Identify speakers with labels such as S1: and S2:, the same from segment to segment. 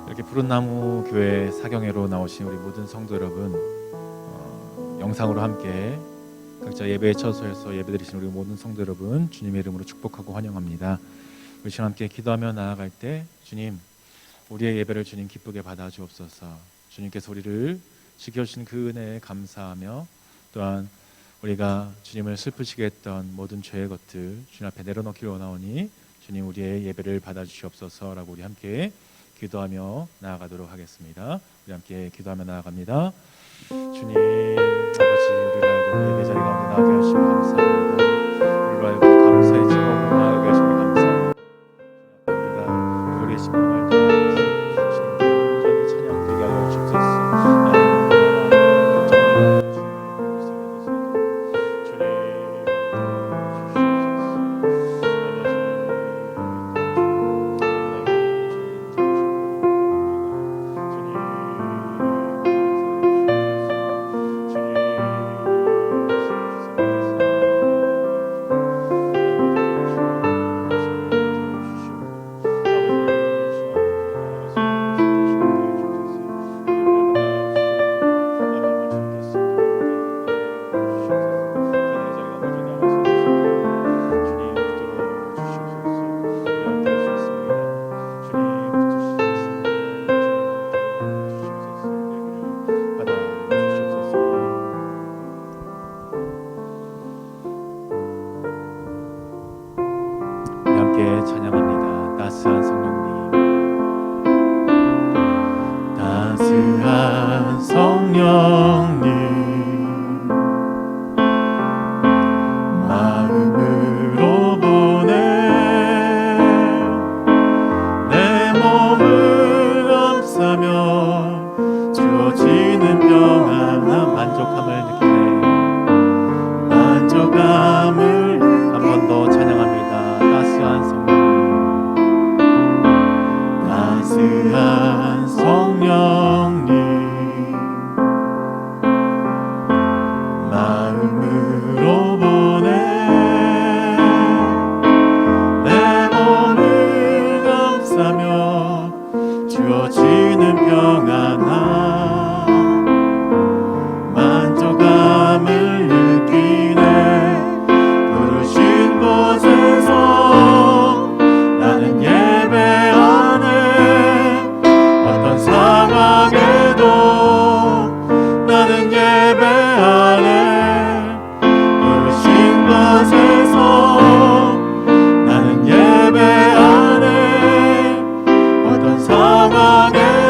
S1: 이렇게 푸른나무 교회 사경회로 나오신 우리 모든 성도 여러분, 영상으로 함께 각자 예배의 처소에서 예배드리신 우리 모든 성도 여러분, 주님의 이름으로 축복하고 환영합니다. 우리 시간 함께 기도하며 나아갈 때, 주님, 우리의 예배를 주님 기쁘게 받아 주옵소서. 주님께서 우리를 지켜주신 그 은혜에 감사하며, 또한 우리가 주님을 슬프시게 했던 모든 죄의 것들 주님 앞에 내려놓기를 원하오니 주님, 우리의 예배를 받아 주시옵소서라고 우리 함께 기도하며 나아가도록 하겠습니다. 우리 함께 기도하며 나아갑니다. 주님 아버지, 우리를 알고 예배 자리 가운데 나가게 하시니 감사합니다. 우리를 알고 감사의 제목으로 나가게 하시니 감사합니다. 우리가 우리의 심령을 다하여서 주님께 온전히 찬양드리게 하여 주옵소서. 찬양합니다. 따스한 성령님, 따스한 성령님, 마음으로 보내 내 몸을 감싸며 주어지는 평안함, 만족함을 느끼네. 만족함을 한 번 더 찬양합니다. 따스한 성령님, 마음으로 보내 내 몸을 감싸며 주어지는 평안함, 만족함을 느끼네. 부르신 곳에서 나는 예배하네. 어떤 상황에도 나는 예배하네. 부르신 곳에서 나는 예배하네. 어떤 상황에도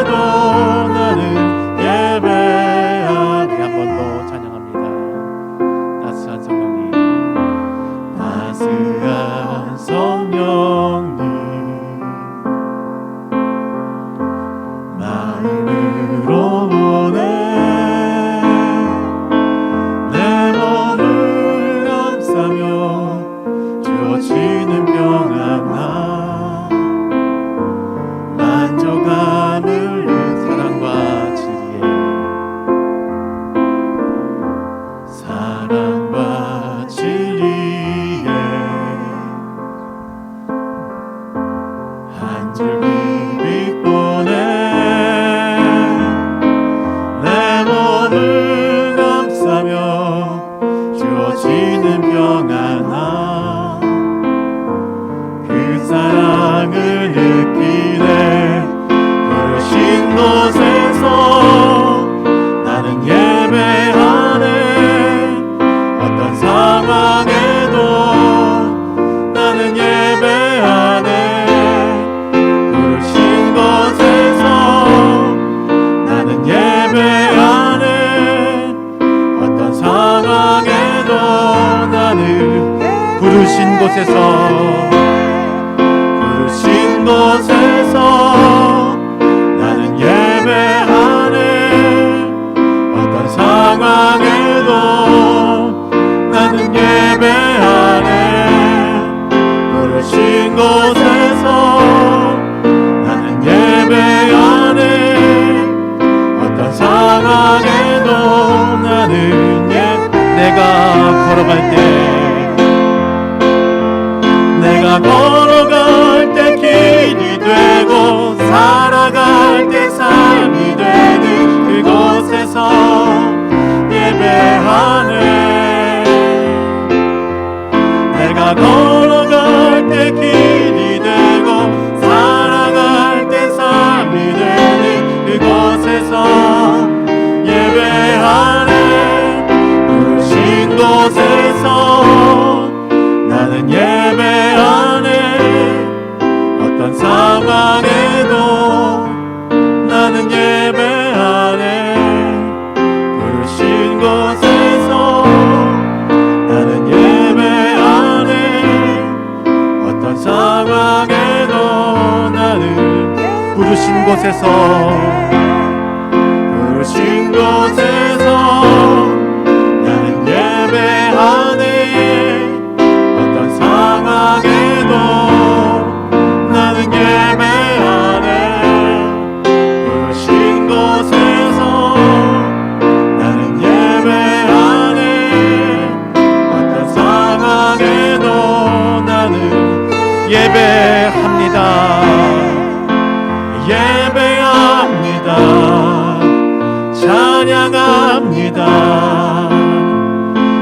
S1: 곳에서 부르신 곳에서 나는 예배하네. 어떤 상황에도 나는 예배하네. 부르신 곳에서 나는 예배하네. 어떤 상황에도 나는 예배합니다. 예배합니다. 찬양합니다.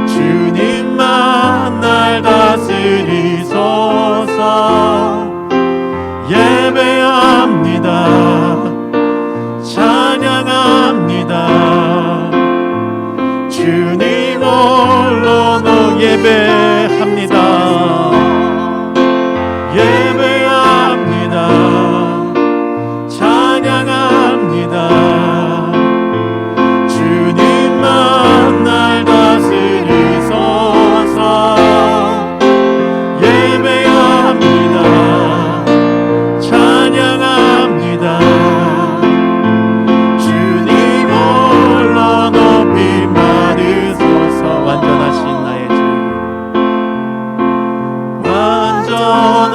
S1: 주님만 날 다스리소서. 예배합니다. 찬양합니다. 주님 홀로는 예배합니다. 예배합니다. 찬양합니다. 주님만 날 다스리소서. 예배합니다. 찬양합니다. 주님 홀로 높임 받으소서. 완전하신 나의 주,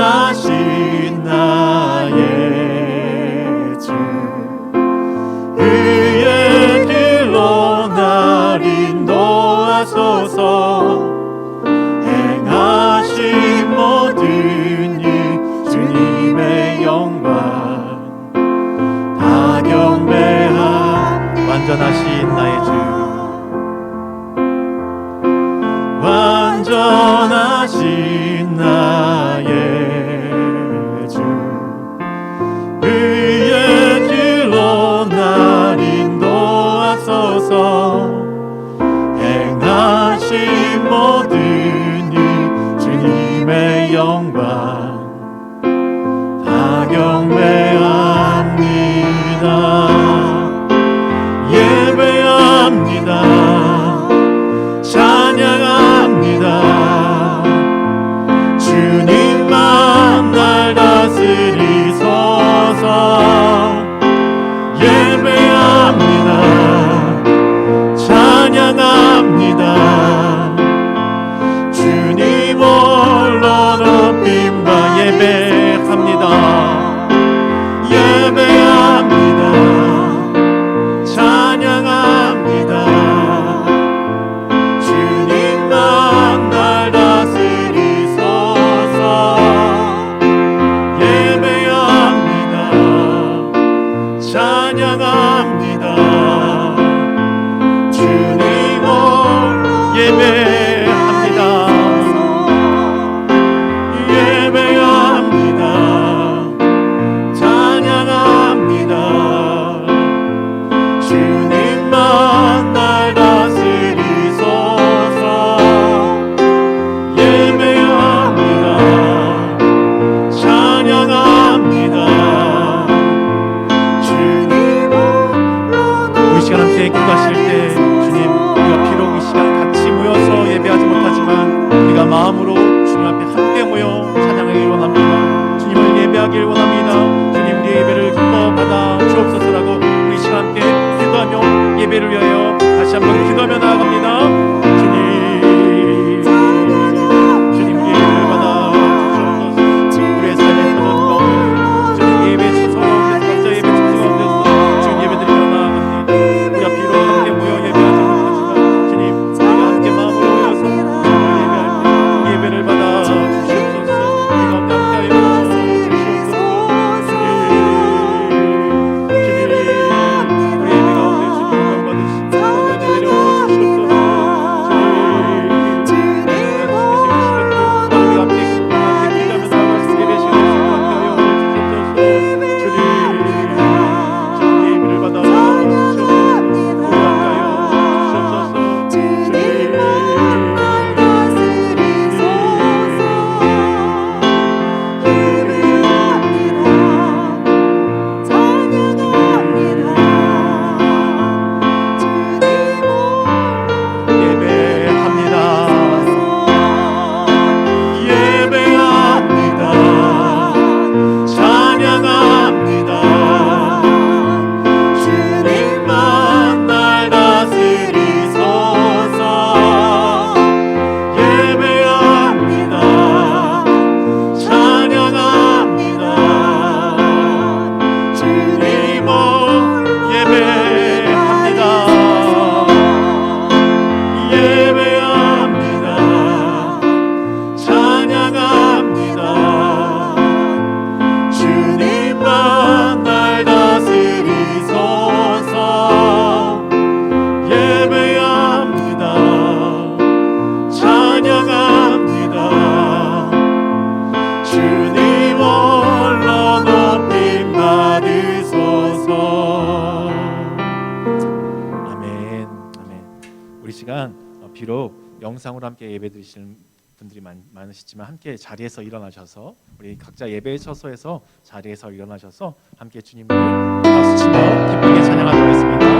S1: 완전하신 나의 주, 의의 길로 날 인도하소서. 행하신 모든 일 주님의 영광 다 경배하. 완전하신 나의 주, 완전하신 나의 주, 의의 길로 날 인도하소서. 행하신 모든 일 주님의 영광 다 경배합니다. 예배합니다. 찬양합니다. 주님만 날 다스리소서. 예배합니다. 찬양합니다. 주님 홀로 높임 받. 예배합니다. 예배합니다. 찬양합니다. 주님만 날 다스리소서. 예배합니다. 찬양합니다. 주님 홀로 예배합니다. 예배합니다. 찬양합니다. 주님만 날 다스리소서. 예배합니다. 찬양합니다. 주님 홀로 비록 영상으로 함께 예배드리시는 분들이 많으시지만 함께 자리에서 일어나셔서 우리 각자 예배의 처소에서 자리에서 일어나셔서 함께 주님을 박수치며 기쁘게 찬양하도록 하겠습니다.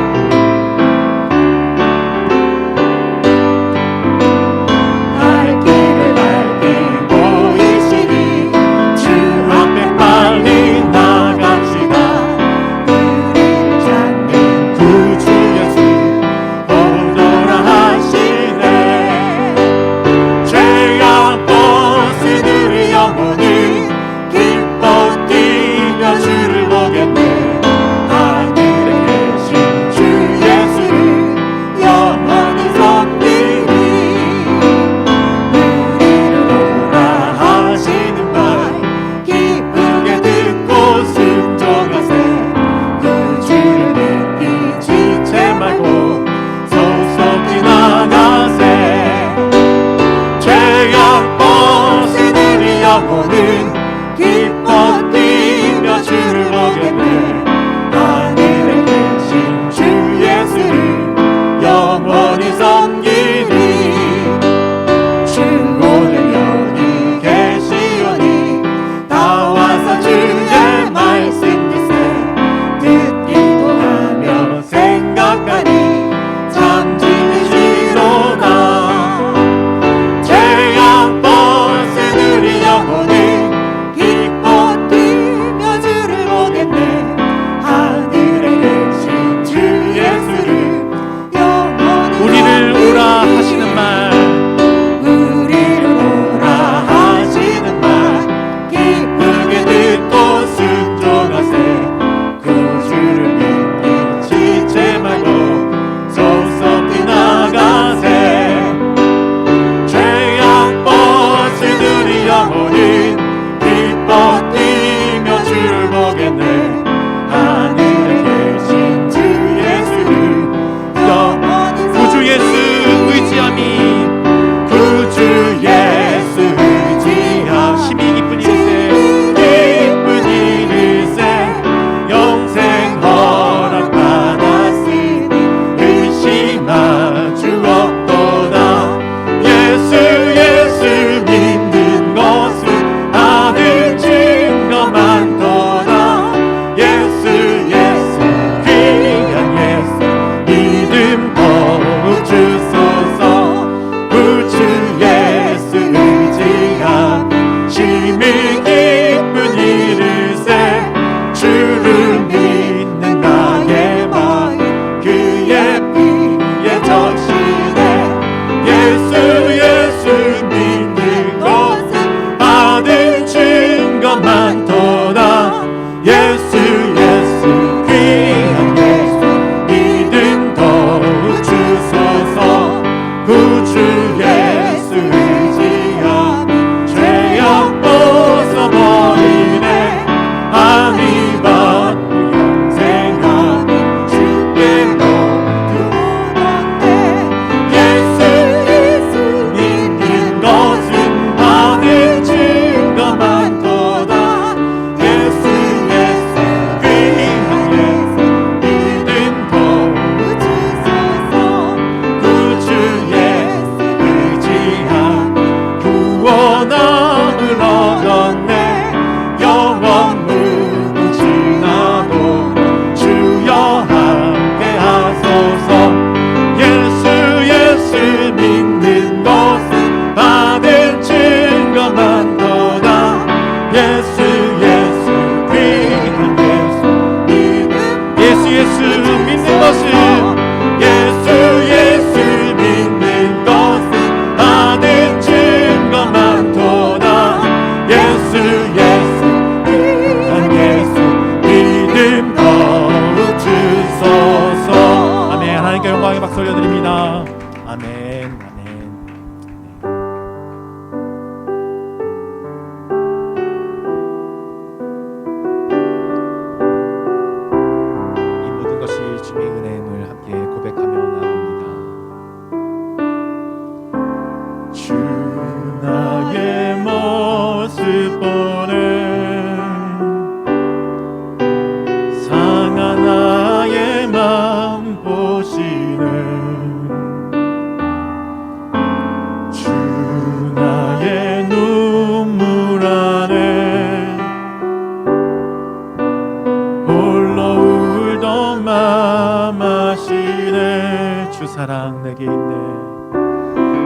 S1: 사랑 내게 있네.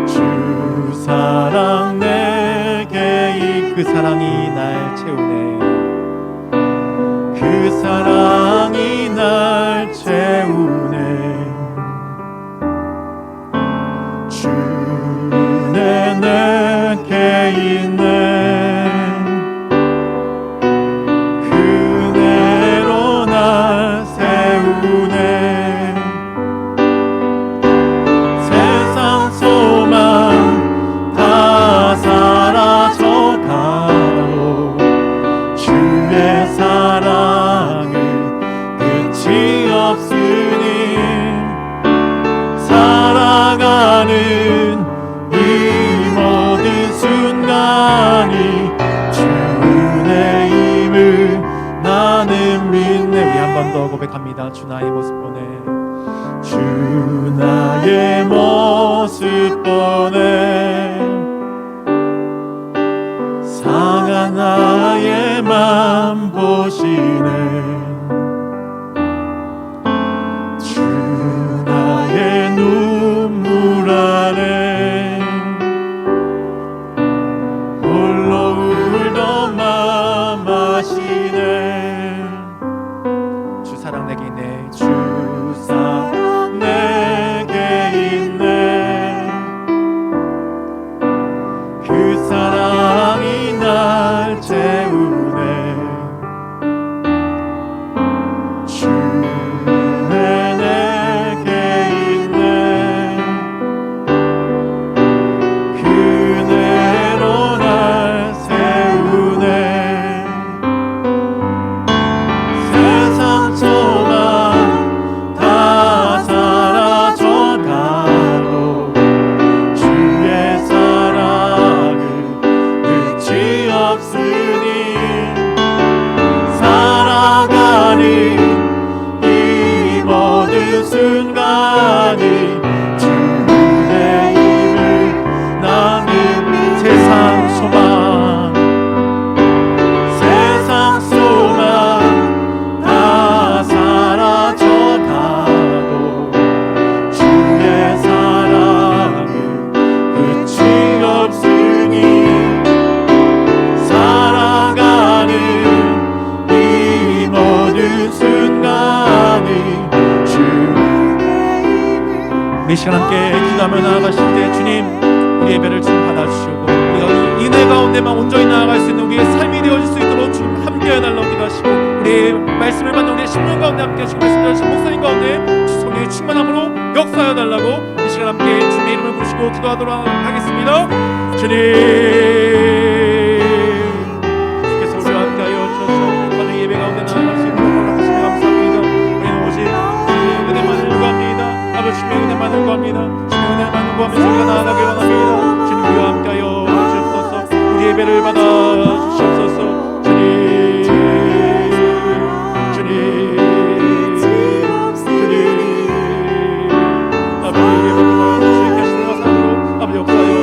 S1: 주 사랑 내게 그 사랑이 날 채우네. 그 사랑이 날 채우네. 주 내게 있네. 그대로 날 세우네. 세상 소망 다 사라져가도 주의 사랑은 끝이 없으니 살아가는 이 모든 순간이 주의 힘을 나는 믿네. 우리 한 번 더 고백합니다. 주 나의 모습 보내. 주 나의 모습 보내. 상한 나의 맘 보시네. 주 나의 눈물 안에 홀로 울던 맘 아시네. 주 사랑 내게 있네. 주 사랑 내게 있네. 그 사랑이 날 채우네. 주 내게 있네. 그대로 날 세우네. 세상 소망 다 사라져가도 주의 사랑은 끝이 없으니 살아가는 이 모든 순간이 주의 힘을 나는 세상 소망 세상 소망 다 사라져가도 주의 사랑은 끝이 없으니 살아가는 이 모든 순간이 우리 시간 함께 기도하며 나아가실 때 주님 우리 예배를 주님 받아주시고 우리가 이 은혜 가운데만 온전히 나아갈 수 있는 우리의 삶이 되어질 수 있도록 주님 함께 해달라고 기도하시고 우리의 말씀을 받는 우리의 심령 가운데 함께 하시고 말씀 전하신 목사님 가운데 주 성령의 충만함으로 역사하여달라고 이 시간 함께 주님의 이름을 부르시고 기도하도록 하겠습니다. 주님 주께서 우리와 함께하여 주셔서 오늘 예배 가운데 나아갈 수 있도록 허락하시며 감사합니다. 우리는 오직 주님의 은혜만을 구합니다. 아버지 주님의 은혜만을 구합니다. 주님의 은혜만을 구하며 저희가 나아가길 원합니다. 주님 우리와 함께하여 주옵소서. 우리 예배를 받아 주시옵소서. 주님 주님 아버지 예배를 받아 주시게 하시는 것으로 아버지 역사하여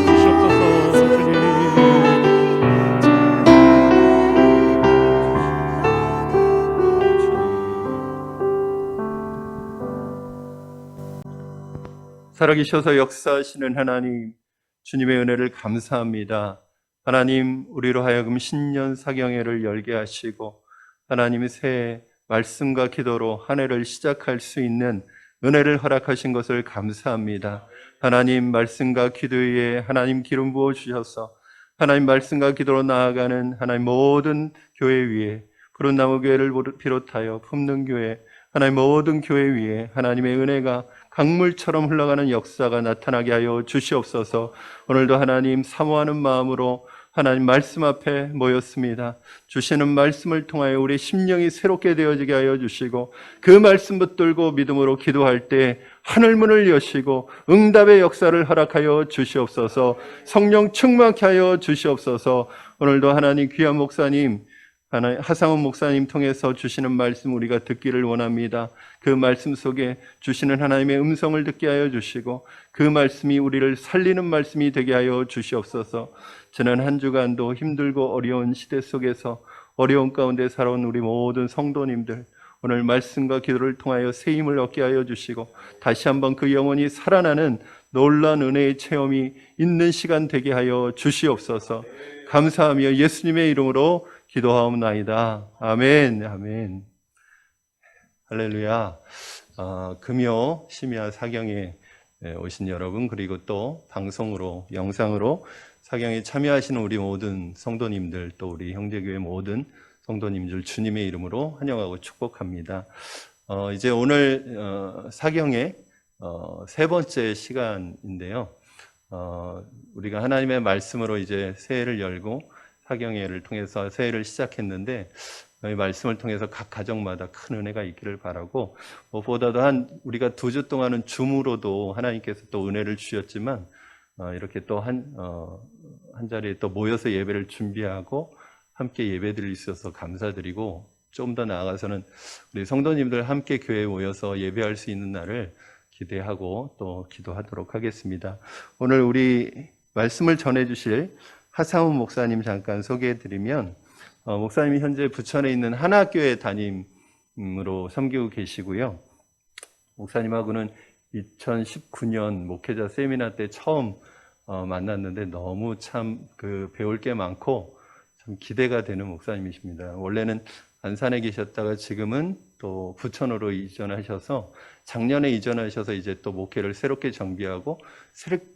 S1: 주시옵소서. 주님
S2: 살아계셔서 역사하시는 하나님, 주님의 은혜를 감사합니다. 하나님, 우리로 하여금 신년 사경회를 열게 하시고 하나님의 새 말씀과 기도로 한 해를 시작할 수 있는 은혜를 허락하신 것을 감사합니다. 하나님, 말씀과 기도 위에 하나님 기름 부어주셔서 하나님 말씀과 기도로 나아가는 하나님 모든 교회 위에 푸른 나무 교회를 비롯하여 품는 교회 하나님 모든 교회 위에 하나님의 은혜가 강물처럼 흘러가는 역사가 나타나게 하여 주시옵소서. 오늘도 하나님 사모하는 마음으로 하나님 말씀 앞에 모였습니다. 주시는 말씀을 통하여 우리 심령이 새롭게 되어지게 하여 주시고 그 말씀 붙들고 믿음으로 기도할 때 하늘문을 여시고 응답의 역사를 허락하여 주시옵소서. 성령 충만케 하여 주시옵소서. 오늘도 하나님 귀한 목사님 하상훈 목사님 통해서 주시는 말씀 우리가 듣기를 원합니다. 그 말씀 속에 주시는 하나님의 음성을 듣게 하여 주시고 그 말씀이 우리를 살리는 말씀이 되게 하여 주시옵소서. 지난 한 주간도 힘들고 어려운 시대 속에서 어려운 가운데 살아온 우리 모든 성도님들 오늘 말씀과 기도를 통하여 새 힘을 얻게 하여 주시고 다시 한번 그 영혼이 살아나는 놀라운 은혜의 체험이 있는 시간 되게 하여 주시옵소서. 감사하며 예수님의 이름으로 기도하옵나이다. 아멘. 아멘. 할렐루야. 금요 심야 사경에 오신 여러분, 그리고 또 방송으로 영상으로 사경에 참여하시는 우리 모든 성도님들, 또 우리 형제교회 모든 성도님들 주님의 이름으로 환영하고 축복합니다. 이제 오늘 사경의 세 번째 시간인데요. 우리가 하나님의 말씀으로 이제 새해를 열고 사경회를 통해서 새해를 시작했는데, 이 말씀을 통해서 각 가정마다 큰 은혜가 있기를 바라고, 무엇보다도 우리가 2주 동안은 줌으로도 하나님께서 또 은혜를 주셨지만, 이렇게 또 한 자리에 또 모여서 예배를 준비하고 함께 예배 드릴 수 있어서 감사드리고, 좀 더 나아가서는 우리 성도님들 함께 교회에 모여서 예배할 수 있는 날을 기대하고 또 기도하도록 하겠습니다. 오늘 우리 말씀을 전해주실 하상훈 목사님 잠깐 소개해드리면, 목사님이 현재 부천에 있는 하나교회 담임으로 섬기고 계시고요. 목사님하고는 2019년 목회자 세미나 때 처음 만났는데 너무 참 배울 게 많고 참 기대가 되는 목사님이십니다. 원래는 안산에 계셨다가 지금은 또 부천으로 이전하셔서, 작년에 이전하셔서 이제 또 목회를 새롭게 정비하고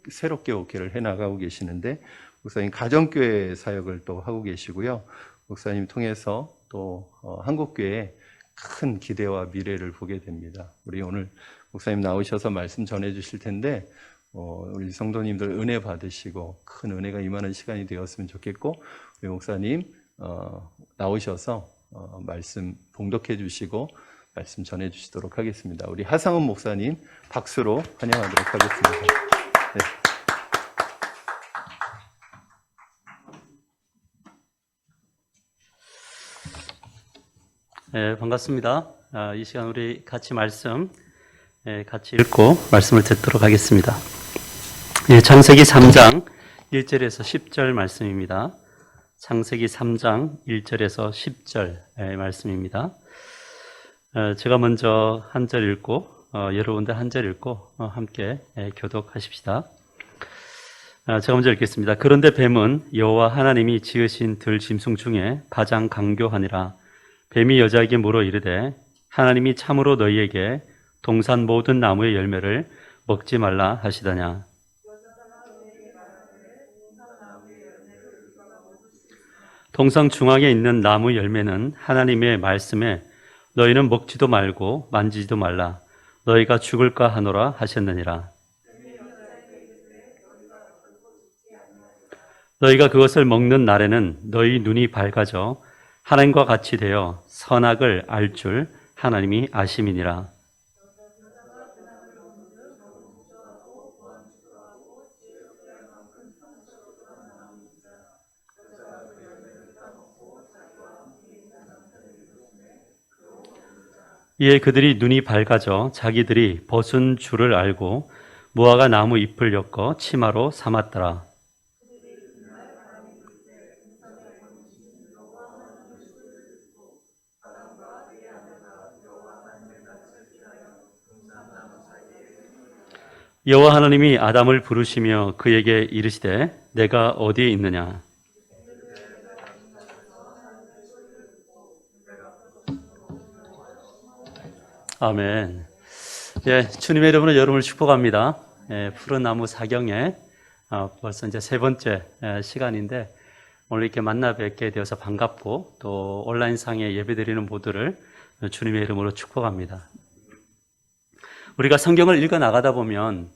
S2: 새롭게 목회를 해나가고 계시는데, 목사님 가정교회 사역을 또 하고 계시고요. 목사님 통해서 또 한국교회에 큰 기대와 미래를 보게 됩니다. 우리 오늘 목사님 나오셔서 말씀 전해 주실 텐데, 우리 성도님들 은혜 받으시고 큰 은혜가 임하는 시간이 되었으면 좋겠고, 우리 목사님 나오셔서 말씀 봉독해 주시고 말씀 전해 주시도록 하겠습니다. 우리 하상훈 목사님 박수로 환영하도록 하겠습니다. 네.
S3: 네, 반갑습니다. 이 시간 우리 같이 말씀 같이 읽고 말씀을 듣도록 하겠습니다. 창세기 3장 1절에서 10절 말씀입니다. 창세기 3장 1절에서 10절 말씀입니다. 제가 먼저 한 절 읽고 여러분들 한 절 읽고 함께 교독하십시다. 제가 먼저 읽겠습니다. 그런데 뱀은 여호와 하나님이 지으신 들 짐승 중에 가장 강교하니라. 뱀이 여자에게 물어 이르되 하나님이 참으로 너희에게 동산 모든 나무의 열매를 먹지 말라 하시다냐. 동산 중앙에 있는 나무 열매는 하나님의 말씀에 너희는 먹지도 말고 만지지도 말라, 너희가 죽을까 하노라 하셨느니라. 너희가 그것을 먹는 날에는 너희 눈이 밝아져 하나님과 같이 되어 선악을 알 줄 하나님이 아심이니라. 이에 그들이 눈이 밝아져 자기들이 벗은 줄을 알고 무화과 나무 잎을 엮어 치마로 삼았더라. 여호와 하나님이 아담을 부르시며 그에게 이르시되 내가 어디에 있느냐. 아멘. 주님의 이름으로 여러분을 축복합니다. 푸른 나무 사경에 벌써 이제 세 번째 시간인데, 오늘 이렇게 만나 뵙게 되어서 반갑고, 또 온라인상에 예배드리는 모두를 주님의 이름으로 축복합니다. 우리가 성경을 읽어 나가다 보면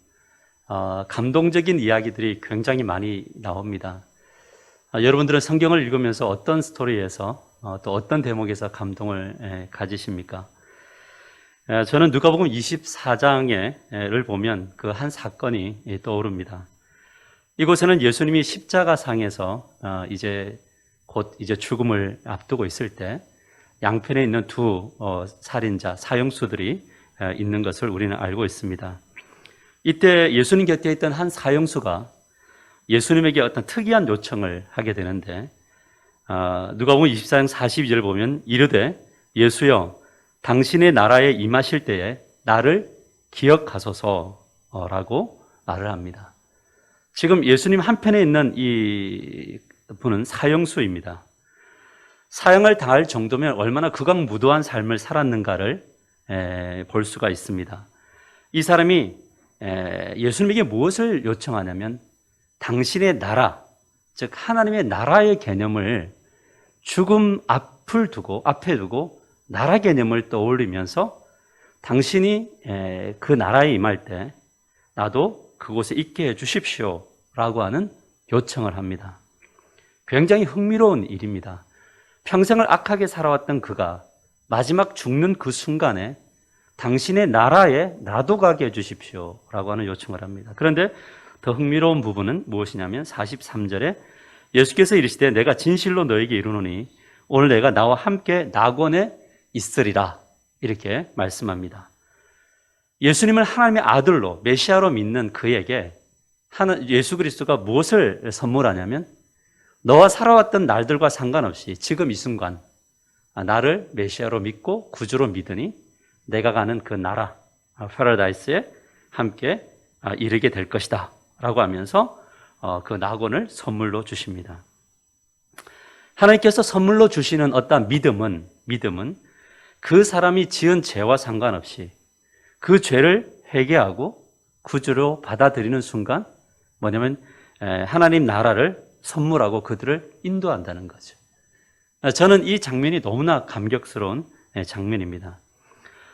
S3: 감동적인 이야기들이 굉장히 많이 나옵니다. 여러분들은 성경을 읽으면서 어떤 스토리에서 또 어떤 대목에서 감동을 가지십니까? 저는 누가복음 24장을 보면 그 한 사건이 떠오릅니다. 이곳에는 예수님이 십자가상에서 곧 죽음을 앞두고 있을 때 양편에 있는 두 살인자 사형수들이 있는 것을 우리는 알고 있습니다. 이때 예수님 곁에 있던 한 사형수가 예수님에게 어떤 특이한 요청을 하게 되는데, 누가복음 24장 42절 보면 이르되 예수여 당신의 나라에 임하실 때에 나를 기억하소서라고 말을 합니다. 지금 예수님 한편에 있는 이 분은 사형수입니다. 사형을 당할 정도면 얼마나 극악무도한 삶을 살았는가를 볼 수가 있습니다. 이 사람이 예수님에게 무엇을 요청하냐면 당신의 나라, 즉 하나님의 나라의 개념을 죽음 앞에 두고 나라 개념을 떠올리면서 당신이 그 나라에 임할 때 나도 그곳에 있게 해 주십시오 라고 하는 요청을 합니다. 굉장히 흥미로운 일입니다. 평생을 악하게 살아왔던 그가 마지막 죽는 그 순간에 당신의 나라에 나도 가게 해주십시오 라고 하는 요청을 합니다. 그런데 더 흥미로운 부분은 무엇이냐면 43절에 예수께서 이르시되 내가 진실로 너에게 이르노니 오늘 내가 나와 함께 낙원에 있으리라 이렇게 말씀합니다. 예수님을 하나님의 아들로 메시아로 믿는 그에게 예수 그리스도가 무엇을 선물하냐면 너와 살아왔던 날들과 상관없이 지금 이 순간 나를 메시아로 믿고 구주로 믿으니 내가 가는 그 나라 파라다이스에 함께 이르게 될 것이다 라고 하면서 그 낙원을 선물로 주십니다. 하나님께서 선물로 주시는 어떤 믿음은 그 사람이 지은 죄와 상관없이 그 죄를 회개하고 구주로 받아들이는 순간 뭐냐면 하나님 나라를 선물하고 그들을 인도한다는 거죠. 저는 이 장면이 너무나 감격스러운 장면입니다.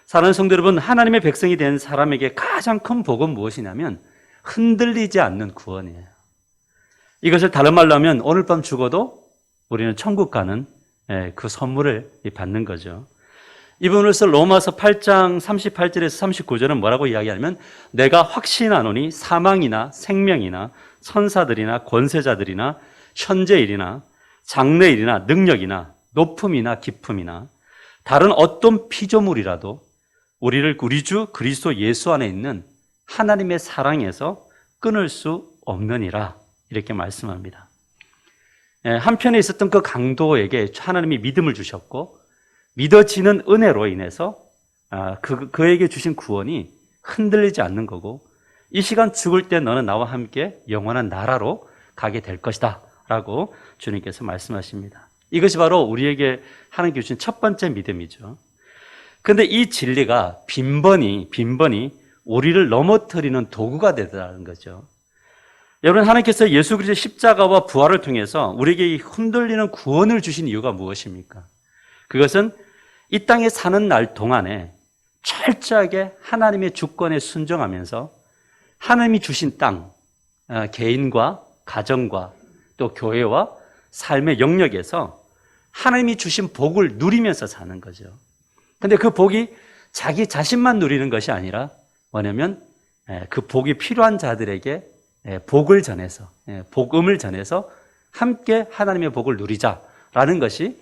S3: 사랑하는 성도 여러분, 하나님의 백성이 된 사람에게 가장 큰 복은 무엇이냐면 흔들리지 않는 구원이에요. 이것을 다른 말로 하면 오늘 밤 죽어도 우리는 천국 가는 그 선물을 받는 거죠. 이 부분에서 로마서 8장 38절에서 39절은 뭐라고 이야기하냐면 내가 확신하노니 사망이나 생명이나 천사들이나 권세자들이나 현재일이나 장래일이나 능력이나 높음이나 깊음이나 다른 어떤 피조물이라도 우리를 우리 주 그리스도 예수 안에 있는 하나님의 사랑에서 끊을 수 없느니라 이렇게 말씀합니다. 한편에 있었던 그 강도에게 하나님이 믿음을 주셨고 믿어지는 은혜로 인해서 그에게 주신 구원이 흔들리지 않는 거고 이 시간 죽을 때 너는 나와 함께 영원한 나라로 가게 될 것이다 라고 주님께서 말씀하십니다. 이것이 바로 우리에게 하나님께 주신 첫 번째 믿음이죠. 그런데 이 진리가 빈번히 우리를 넘어뜨리는 도구가 되더라는 거죠. 여러분, 하나님께서 예수 그리스도의 십자가와 부활을 통해서 우리에게 흔들리는 구원을 주신 이유가 무엇입니까? 그것은 이 땅에 사는 날 동안에 철저하게 하나님의 주권에 순종하면서 하나님이 주신 땅, 개인과 가정과 또 교회와 삶의 영역에서 하나님이 주신 복을 누리면서 사는 거죠. 근데 그 복이 자기 자신만 누리는 것이 아니라 뭐냐면 그 복이 필요한 자들에게 복을 전해서, 복음을 전해서 함께 하나님의 복을 누리자라는 것이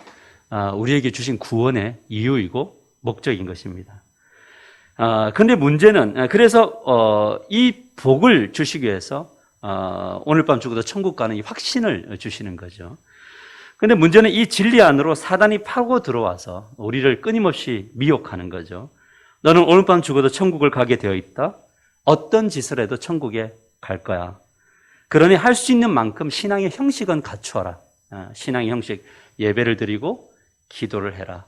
S3: 우리에게 주신 구원의 이유이고 목적인 것입니다. 그런데 문제는 그래서 이 복을 주시기 위해서 오늘 밤 죽어도 천국 가는 이 확신을 주시는 거죠. 그런데 문제는 이 진리 안으로 사단이 파고 들어와서 우리를 끊임없이 미혹하는 거죠. 너는 오늘 밤 죽어도 천국을 가게 되어 있다. 어떤 짓을 해도 천국에 갈 거야. 그러니 할 수 있는 만큼 신앙의 형식은 갖추어라. 신앙의 형식, 예배를 드리고 기도를 해라.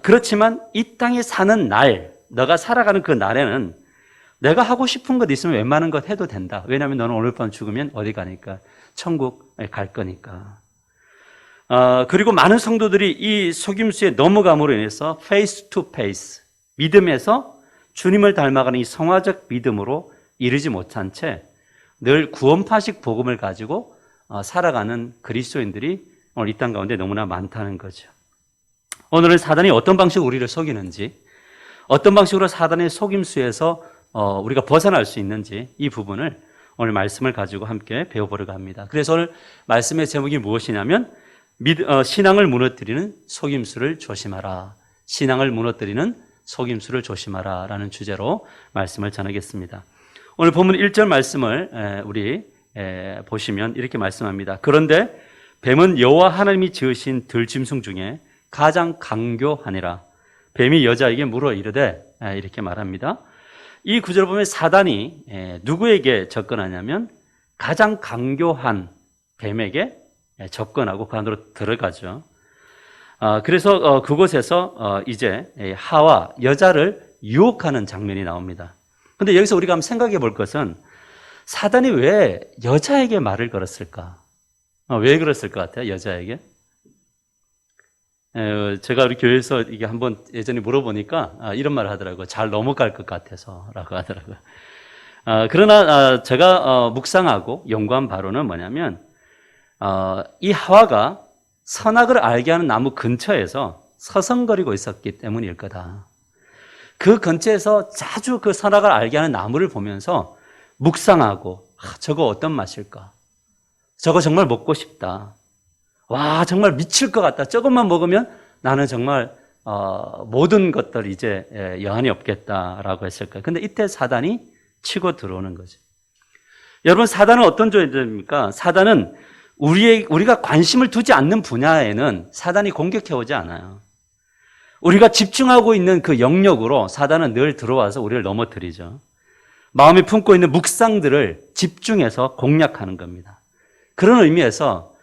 S3: 그렇지만 이 땅에 사는 날, 너가 살아가는 그 날에는 내가 하고 싶은 것 있으면 웬만한 것 해도 된다. 왜냐하면 너는 오늘 밤 죽으면 어디 가니까? 천국에 갈 거니까. 그리고 많은 성도들이 이 속임수에 넘어감으로 인해서 face to face, 믿음에서 주님을 닮아가는 이 성화적 믿음으로 이르지 못한 채 늘 구원파식 복음을 가지고 살아가는 그리스도인들이 오늘 이 땅 가운데 너무나 많다는 거죠. 오늘은 사단이 어떤 방식으로 우리를 속이는지, 어떤 방식으로 사단의 속임수에서 우리가 벗어날 수 있는지 이 부분을 오늘 말씀을 가지고 함께 배워보려고 합니다. 그래서 오늘 말씀의 제목이 무엇이냐면 신앙을 무너뜨리는 속임수를 조심하라. 신앙을 무너뜨리는 속임수를 조심하라 라는 주제로 말씀을 전하겠습니다. 오늘 본문 1절 말씀을 우리 보시면 이렇게 말씀합니다. 그런데 뱀은 여호와 하나님이 지으신 들짐승 중에 가장 강교하니라. 뱀이 여자에게 물어 이르되 이렇게 말합니다. 이 구절을 보면 사단이 누구에게 접근하냐면 가장 강교한 뱀에게 접근하고 그 안으로 들어가죠. 그래서 그곳에서 이제 하와 여자를 유혹하는 장면이 나옵니다. 근데 여기서 우리가 한번 생각해 볼 것은 사단이 왜 여자에게 말을 걸었을까? 왜 그랬을 것 같아요, 여자에게? 제가 우리 교회에서 이게 한번 예전에 물어보니까 이런 말을 하더라고요. 잘 넘어갈 것 같아서 라고 하더라고요. 그러나 제가 묵상하고 연구한 바로는 뭐냐면 이 하와가 선악을 알게 하는 나무 근처에서 서성거리고 있었기 때문일 거다. 그 근처에서 자주 그 선악을 알게 하는 나무를 보면서 묵상하고 저거 어떤 맛일까? 저거 정말 먹고 싶다. 와, 정말 미칠 것 같다. 저것만 먹으면 나는 정말 모든 것들 이제 여한이 없겠다라고 했을 거예요. 근데 이때 사단이 치고 들어오는 거죠. 여러분, 사단은 어떤 존재입니까? 사단은 우리가 관심을 두지 않는 분야에는 사단이 공격해오지 않아요. 우리가 집중하고 있는 그 영역으로 사단은 늘 들어와서 우리를 넘어뜨리죠. 마음에 품고 있는 묵상들을 집중해서 공략하는 겁니다. 그런 의미에서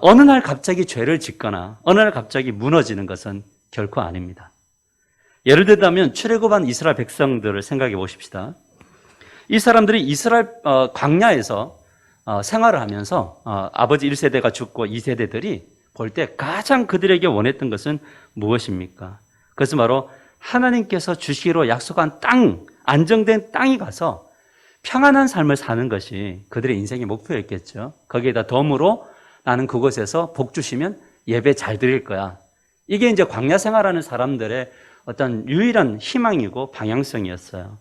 S3: 어느 날 갑자기 죄를 짓거나 어느 날 갑자기 무너지는 것은 결코 아닙니다. 예를 들자면 출애굽한 이스라엘 백성들을 생각해 보십시다. 이 사람들이 이스라엘 광야에서 생활을 하면서 아버지 1세대가 죽고 2세대들이 볼 때 가장 그들에게 원했던 것은 무엇입니까? 그것은 바로 하나님께서 주시기로 약속한 땅, 안정된 땅이 가서 평안한 삶을 사는 것이 그들의 인생의 목표였겠죠. 거기에다 덤으로 나는 그곳에서 복 주시면 예배 잘 드릴 거야. 이게 이제 광야 생활하는 사람들의 어떤 유일한 희망이고 방향성이었어요.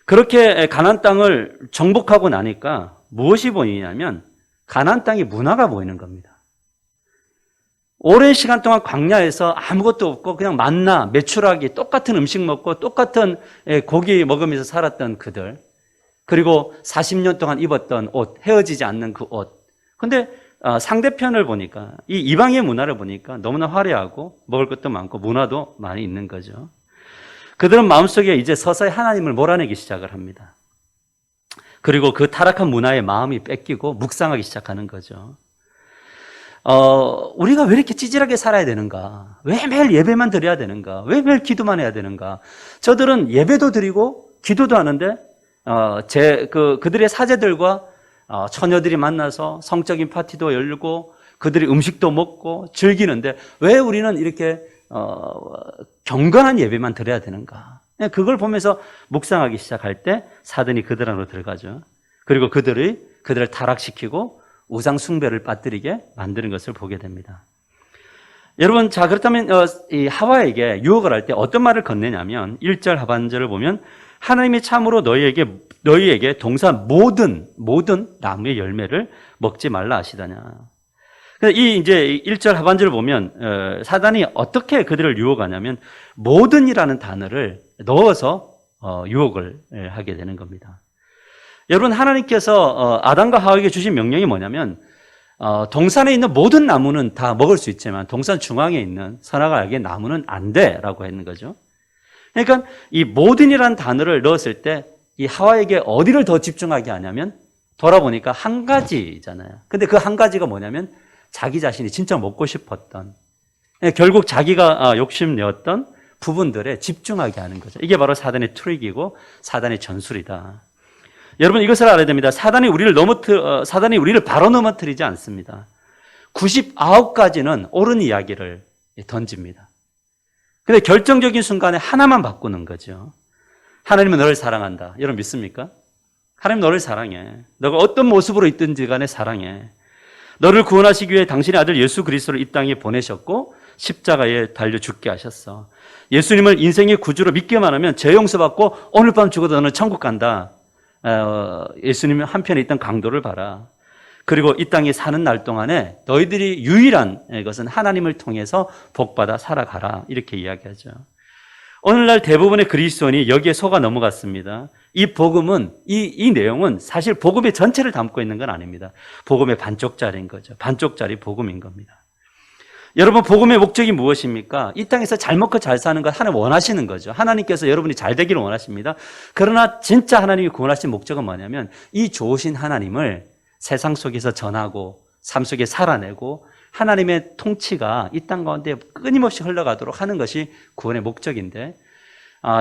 S3: 그렇게 가나안 땅을 정복하고 나니까 무엇이 보이냐면 가나안 땅의 문화가 보이는 겁니다. 오랜 시간 동안 광야에서 아무것도 없고 그냥 만나, 메추라기, 똑같은 음식 먹고 똑같은 고기 먹으면서 살았던 그들, 그리고 40년 동안 입었던 옷, 헤어지지 않는 그 옷. 근데 상대편을 보니까, 이 이방의 문화를 보니까 너무나 화려하고 먹을 것도 많고 문화도 많이 있는 거죠. 그들은 마음속에 이제 서서히 하나님을 몰아내기 시작을 합니다. 그리고 그 타락한 문화에 마음이 뺏기고 묵상하기 시작하는 거죠. 우리가 왜 이렇게 찌질하게 살아야 되는가? 왜 매일 예배만 드려야 되는가? 왜 매일 기도만 해야 되는가? 저들은 예배도 드리고 기도도 하는데, 그들의 사제들과 처녀들이 만나서 성적인 파티도 열고 그들이 음식도 먹고 즐기는데 왜 우리는 이렇게 경건한 예배만 드려야 되는가? 그걸 보면서 묵상하기 시작할 때 사단이 그들 안으로 들어가죠. 그리고 그들을 타락시키고 우상 숭배를 빠뜨리게 만드는 것을 보게 됩니다. 여러분, 자, 그렇다면 이 하와에게 유혹을 할 때 어떤 말을 건네냐면 1절 하반절을 보면 하나님이 참으로 너희에게 동산 모든 나무의 열매를 먹지 말라 하시다냐. 이 이제 1절 하반절을 보면 사단이 어떻게 그들을 유혹하냐면 모든이라는 단어를 넣어서 유혹을 하게 되는 겁니다. 여러분, 하나님께서 아담과 하와에게 주신 명령이 뭐냐면 동산에 있는 모든 나무는 다 먹을 수 있지만 동산 중앙에 있는 선악을 알게 나무는 안 돼라고 했는 거죠. 그러니까 이 모든이라는 단어를 넣었을 때 이 하와에게 어디를 더 집중하게 하냐면 돌아보니까 한 가지잖아요. 근데 그 한 가지가 뭐냐면 자기 자신이 진짜 먹고 싶었던, 결국 자기가 욕심내었던 부분들에 집중하게 하는 거죠. 이게 바로 사단의 트릭이고 사단의 전술이다. 여러분, 이것을 알아야 됩니다. 사단이 우리를 바로 넘어뜨리지 않습니다. 99가지는 옳은 이야기를 던집니다. 근데 결정적인 순간에 하나만 바꾸는 거죠. 하나님은 너를 사랑한다. 여러분 믿습니까? 하나님 너를 사랑해. 너가 어떤 모습으로 있든지 간에 사랑해. 너를 구원하시기 위해 당신의 아들 예수 그리스도를 이 땅에 보내셨고 십자가에 달려 죽게 하셨어. 예수님을 인생의 구주로 믿기만 하면 죄 용서받고 오늘 밤 죽어도 너는 천국 간다. 예수님 한편에 있던 강도를 봐라. 그리고 이 땅에 사는 날 동안에 너희들이 유일한 것은 하나님을 통해서 복받아 살아가라. 이렇게 이야기하죠. 오늘날 대부분의 그리스도인이 여기에 속아 넘어갔습니다. 이 복음은, 이 내용은 사실 복음의 전체를 담고 있는 건 아닙니다. 복음의 반쪽짜리인 거죠. 반쪽짜리 복음인 겁니다. 여러분, 복음의 목적이 무엇입니까? 이 땅에서 잘 먹고 잘 사는 것 하나님 원하시는 거죠. 하나님께서 여러분이 잘 되기를 원하십니다. 그러나 진짜 하나님이 구원하신 목적은 뭐냐면 이 좋으신 하나님을 세상 속에서 전하고 삶 속에 살아내고 하나님의 통치가 이 땅 가운데 끊임없이 흘러가도록 하는 것이 구원의 목적인데,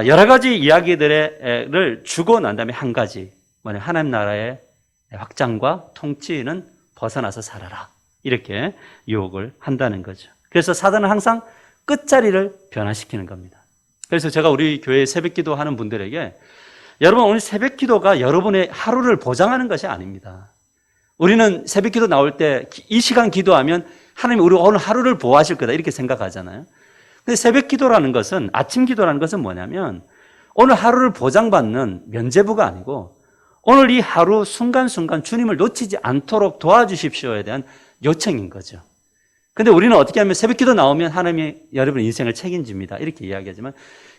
S3: 여러 가지 이야기들을 주고 난 다음에 한 가지, 뭐냐면 하나님 나라의 확장과 통치는 벗어나서 살아라, 이렇게 유혹을 한다는 거죠. 그래서 사단은 항상 끝자리를 변화시키는 겁니다. 그래서 제가 우리 교회 새벽기도 하는 분들에게, 여러분, 오늘 새벽기도가 여러분의 하루를 보장하는 것이 아닙니다. 우리는 새벽기도 나올 때 이 시간 기도하면 하나님이 우리 오늘 하루를 보호하실 거다, 이렇게 생각하잖아요. 근데 새벽기도라는 것은, 아침 기도라는 것은 뭐냐면 오늘 하루를 보장받는 면죄부가 아니고 오늘 이 하루 순간순간 주님을 놓치지 않도록 도와주십시오에 대한 요청인 거죠. 근데 우리는 어떻게 하면 새벽기도 나오면 하나님이 여러분의 인생을 책임집니다, 이렇게 이야기하지만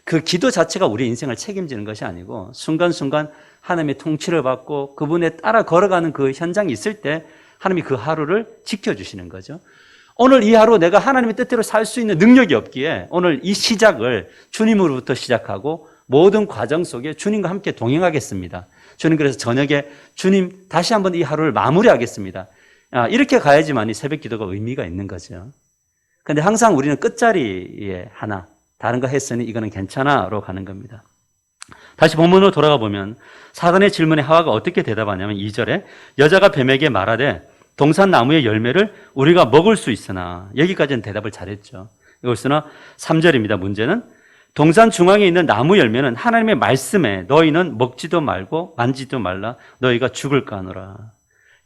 S3: 그 기도 자체가 우리 인생을 책임지는 것이 아니고 순간순간 하나님의 통치를 받고 그분에 따라 걸어가는 그 현장이 있을 때 하나님이 그 하루를 지켜주시는 거죠. 오늘 이 하루 내가 하나님의 뜻대로 살 수 있는 능력이 없기에 오늘 이 시작을 주님으로부터 시작하고 모든 과정 속에 주님과 함께 동행하겠습니다. 주님, 그래서 저녁에 주님 다시 한번 이 하루를 마무리하겠습니다, 이렇게 가야지만 이 새벽 기도가 의미가 있는 거죠. 그런데 항상 우리는 끝자리에 하나, 다른 거 했으니 이거는 괜찮아로 가는 겁니다. 다시 본문으로 돌아가 보면 사단의 질문에 하와가 어떻게 대답하냐면 2절에 여자가 뱀에게 말하되 동산 나무의 열매를 우리가 먹을 수 있으나, 여기까지는 대답을 잘했죠. 그러나 3절입니다. 문제는 동산 중앙에 있는 나무 열매는 하나님의 말씀에 너희는 먹지도 말고 만지도 말라, 너희가 죽을까 하노라.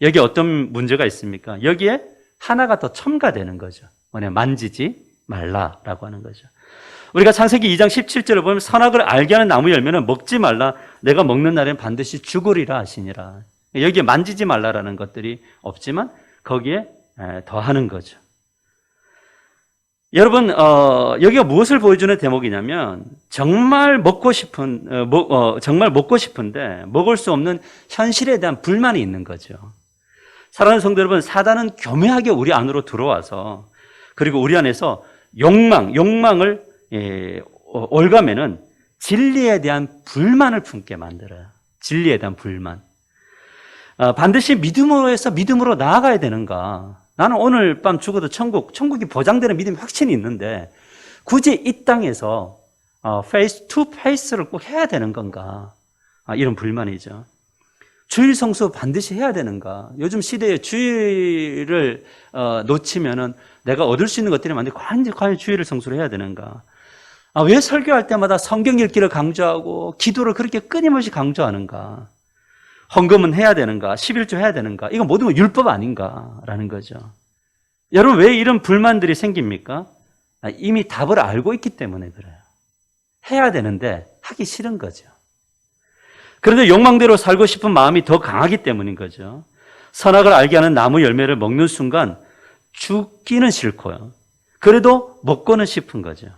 S3: 여기 어떤 문제가 있습니까? 여기에 하나가 더 첨가되는 거죠. 뭐냐, 만지지 말라라고 하는 거죠. 우리가 창세기 2장 17절을 보면 선악을 알게 하는 나무 열매는 먹지 말라, 내가 먹는 날에는 반드시 죽으리라 하시니라. 여기에 만지지 말라라는 것들이 없지만 거기에 더하는 거죠. 여러분, 여기가 무엇을 보여주는 대목이냐면 정말 먹고 싶은데 먹을 수 없는 현실에 대한 불만이 있는 거죠. 사랑하는 성도 여러분, 사단은 교묘하게 우리 안으로 들어와서, 그리고 우리 안에서 욕망을 올가매는 진리에 대한 불만을 품게 만들어요. 진리에 대한 불만. 반드시 믿음으로 해서 믿음으로 나아가야 되는가? 나는 오늘 밤 죽어도 천국이 보장되는 믿음이 확신이 있는데 굳이 이 땅에서 페이스 투 페이스를 꼭 해야 되는 건가? 이런 불만이죠. 주일 성수 반드시 해야 되는가? 요즘 시대에 주일을 놓치면은 내가 얻을 수 있는 것들이 많은데 과연 주일을 성수를 해야 되는가? 왜 설교할 때마다 성경 읽기를 강조하고 기도를 그렇게 끊임없이 강조하는가? 헌금은 해야 되는가? 11조 해야 되는가? 이거 모든 건 율법 아닌가라는 거죠. 여러분, 왜 이런 불만들이 생깁니까? 이미 답을 알고 있기 때문에 그래요. 해야 되는데 하기 싫은 거죠. 그런데 욕망대로 살고 싶은 마음이 더 강하기 때문인 거죠. 선악을 알게 하는 나무 열매를 먹는 순간 죽기는 싫고요. 그래도 먹고는 싶은 거죠.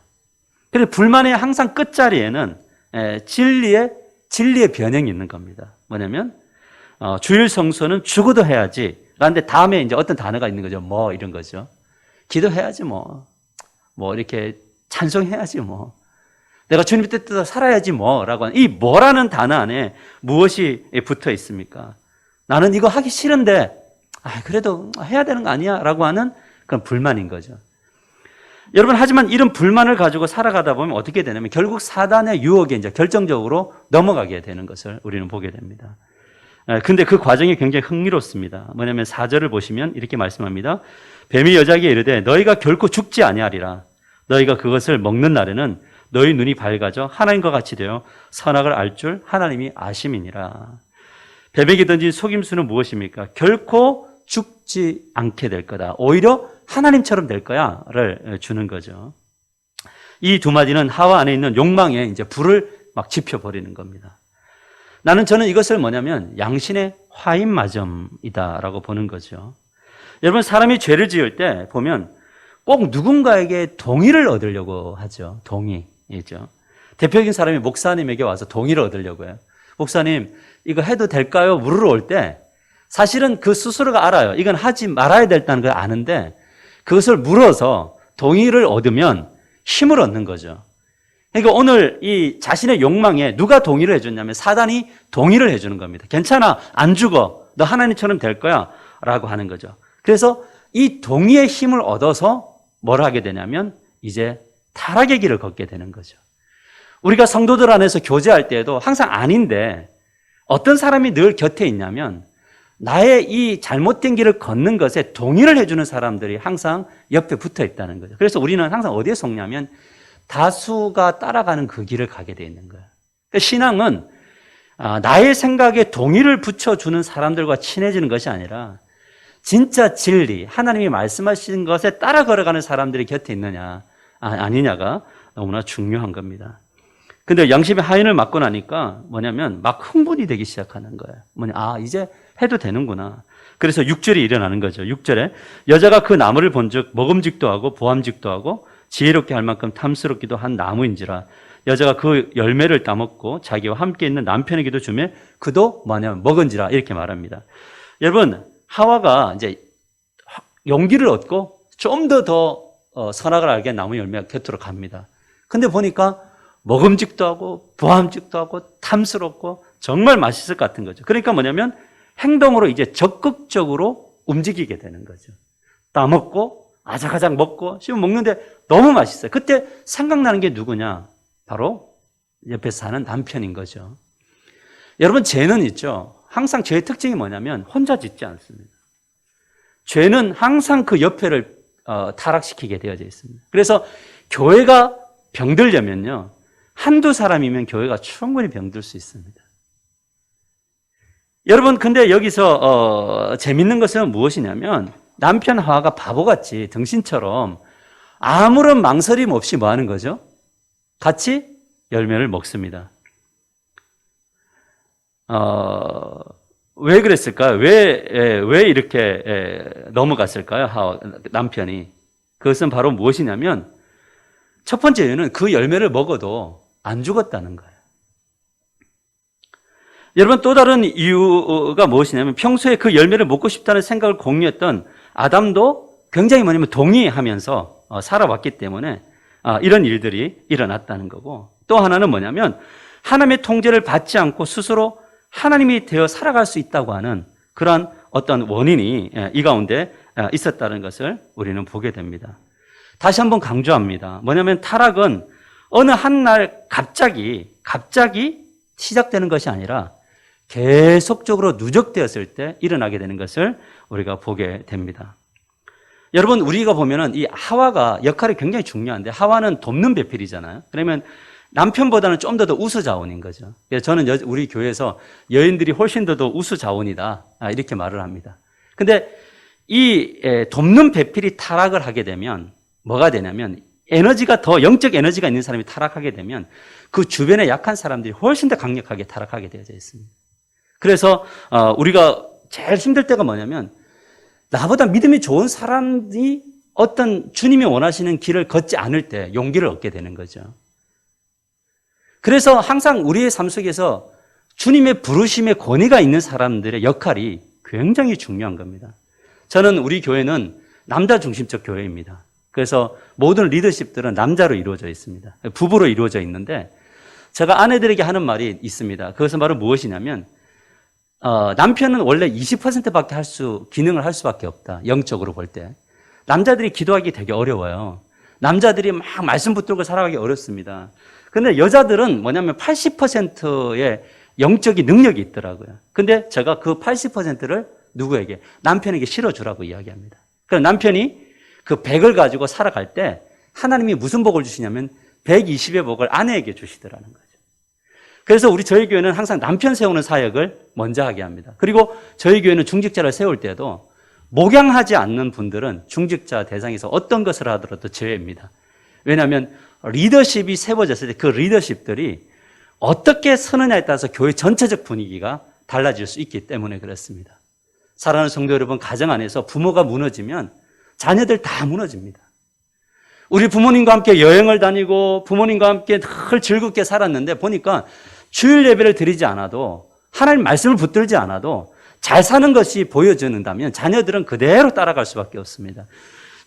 S3: 그래서 불만의 항상 끝자리에는 진리의 변형이 있는 겁니다. 뭐냐면 주일 성수는 죽어도 해야지 라는데 다음에 이제 어떤 단어가 있는 거죠. 뭐 이런 거죠. 기도해야지 뭐 이렇게 찬송해야지 뭐 내가 주님 뜻대로 살아야지 뭐라고 하는 이 뭐라는 단어 안에 무엇이 붙어 있습니까? 나는 이거 하기 싫은데 그래도 해야 되는 거 아니야? 라고 하는 그런 불만인 거죠. 여러분, 하지만 이런 불만을 가지고 살아가다 보면 어떻게 되냐면 결국 사단의 유혹에 이제 결정적으로 넘어가게 되는 것을 우리는 보게 됩니다. 근데 그 과정이 굉장히 흥미롭습니다. 뭐냐면 4절을 보시면 이렇게 말씀합니다. 뱀이 여자에게 이르되 너희가 결코 죽지 아니하리라. 너희가 그것을 먹는 날에는 너희 눈이 밝아져 하나님과 같이 되어 선악을 알 줄 하나님이 아심이니라. 뱀에게 던진 속임수는 무엇입니까? 결코 죽지 않게 될 거다. 오히려 하나님처럼 될 거야를 주는 거죠. 이 두 마디는 하와 안에 있는 욕망에 이제 불을 막 지펴버리는 겁니다. 저는 이것을 뭐냐면 양신의 화인마점이다라고 보는 거죠. 여러분, 사람이 죄를 지을 때 보면 꼭 누군가에게 동의를 얻으려고 하죠. 동의이죠. 대표적인 사람이 목사님에게 와서 동의를 얻으려고 해요. 목사님, 이거 해도 될까요? 물으러 올 때 사실은 그 스스로가 알아요. 이건 하지 말아야 된다는 걸 아는데 그것을 물어서 동의를 얻으면 힘을 얻는 거죠. 그러니까 오늘 이 자신의 욕망에 누가 동의를 해줬냐면 사단이 동의를 해주는 겁니다. 괜찮아, 안 죽어, 너 하나님처럼 될 거야 라고 하는 거죠. 그래서 이 동의의 힘을 얻어서 뭘 하게 되냐면 이제 타락의 길을 걷게 되는 거죠. 우리가 성도들 안에서 교제할 때에도 항상 아닌데 어떤 사람이 늘 곁에 있냐면 나의 이 잘못된 길을 걷는 것에 동의를 해주는 사람들이 항상 옆에 붙어 있다는 거죠. 그래서 우리는 항상 어디에 속냐면 다수가 따라가는 그 길을 가게 돼 있는 거예요. 그러니까 신앙은 나의 생각에 동의를 붙여주는 사람들과 친해지는 것이 아니라 진짜 진리, 하나님이 말씀하신 것에 따라 걸어가는 사람들이 곁에 있느냐 아니냐가 너무나 중요한 겁니다. 근데 양심의 하인을 맞고 나니까 뭐냐면 막 흥분이 되기 시작하는 거예요. 이제 해도 되는구나. 그래서 6절이 일어나는 거죠. 6절에 여자가 그 나무를 본즉 먹음직도 하고 보암직도 하고 지혜롭게 할 만큼 탐스럽기도 한 나무인지라 여자가 그 열매를 따먹고 자기와 함께 있는 남편에게도 주매 그도 뭐냐면 먹은지라 이렇게 말합니다. 여러분, 하와가 이제 용기를 얻고 좀 더 선악을 알게 나무 열매가 곁으로 갑니다. 근데 보니까 먹음직도 하고 보암직도 하고 탐스럽고 정말 맛있을 것 같은 거죠. 그러니까 뭐냐면 행동으로 이제 적극적으로 움직이게 되는 거죠. 따먹고 아작아작 먹고 씹어 먹는데 너무 맛있어요. 그때 생각나는 게 누구냐? 바로 옆에 사는 남편인 거죠. 여러분, 죄는 있죠. 항상 죄의 특징이 뭐냐면 혼자 짓지 않습니다. 죄는 항상 그 옆에를 타락시키게 되어져 있습니다. 그래서 교회가 병들려면요, 한두 사람이면 교회가 충분히 병들 수 있습니다. 여러분, 근데 여기서 재밌는 것은 무엇이냐면 남편 하와가 바보같이 등신처럼 아무런 망설임 없이 뭐 하는 거죠? 같이 열매를 먹습니다. 왜 그랬을까요? 왜 이렇게 넘어갔을까요? 남편이. 그것은 바로 무엇이냐면 첫 번째 이유는 그 열매를 먹어도 안 죽었다는 거예요. 여러분, 또 다른 이유가 무엇이냐면 평소에 그 열매를 먹고 싶다는 생각을 공유했던 아담도 굉장히 뭐냐면 동의하면서 살아왔기 때문에 이런 일들이 일어났다는 거고, 또 하나는 뭐냐면 하나님의 통제를 받지 않고 스스로 하나님이 되어 살아갈 수 있다고 하는 그러한 어떤 원인이 이 가운데 있었다는 것을 우리는 보게 됩니다. 다시 한번 강조합니다. 뭐냐면 타락은 어느 한 날 갑자기 시작되는 것이 아니라 계속적으로 누적되었을 때 일어나게 되는 것을 우리가 보게 됩니다. 여러분, 우리가 보면은 이 하와가 역할이 굉장히 중요한데 하와는 돕는 배필이잖아요. 그러면 남편보다는 좀 더 우수 자원인 거죠. 그래서 저는 우리 교회에서 여인들이 훨씬 더 우수 자원이다 이렇게 말을 합니다. 근데 이 돕는 배필이 타락을 하게 되면 뭐가 되냐면 에너지가 더 영적 에너지가 있는 사람이 타락하게 되면 그 주변에 약한 사람들이 훨씬 더 강력하게 타락하게 되어져 있습니다. 그래서 우리가 제일 힘들 때가 뭐냐면 나보다 믿음이 좋은 사람이 어떤 주님이 원하시는 길을 걷지 않을 때 용기를 얻게 되는 거죠. 그래서 항상 우리의 삶 속에서 주님의 부르심의 권위가 있는 사람들의 역할이 굉장히 중요한 겁니다. 저는 우리 교회는 남자 중심적 교회입니다. 그래서 모든 리더십들은 남자로 이루어져 있습니다. 부부로 이루어져 있는데 제가 아내들에게 하는 말이 있습니다. 그것은 바로 무엇이냐면 남편은 원래 20%밖에 기능을 할 수밖에 없다. 영적으로 볼 때. 남자들이 기도하기 되게 어려워요. 남자들이 막 말씀 붙들고 살아가기 어렵습니다. 근데 여자들은 뭐냐면 80%의 영적인 능력이 있더라고요. 근데 제가 그 80%를 누구에게? 남편에게 실어주라고 이야기합니다. 그럼 남편이 그 100을 가지고 살아갈 때 하나님이 무슨 복을 주시냐면 120의 복을 아내에게 주시더라는 거죠. 그래서 저희 교회는 항상 남편 세우는 사역을 먼저 하게 합니다. 그리고 저희 교회는 중직자를 세울 때도 목양하지 않는 분들은 중직자 대상에서 어떤 것을 하더라도 제외입니다. 왜냐하면 리더십이 세워졌을 때 그 리더십들이 어떻게 서느냐에 따라서 교회 전체적 분위기가 달라질 수 있기 때문에 그렇습니다. 사랑하는 성도 여러분, 가정 안에서 부모가 무너지면 자녀들 다 무너집니다. 우리 부모님과 함께 여행을 다니고 부모님과 함께 늘 즐겁게 살았는데 보니까 주일 예배를 드리지 않아도 하나님 말씀을 붙들지 않아도 잘 사는 것이 보여지는다면 자녀들은 그대로 따라갈 수밖에 없습니다.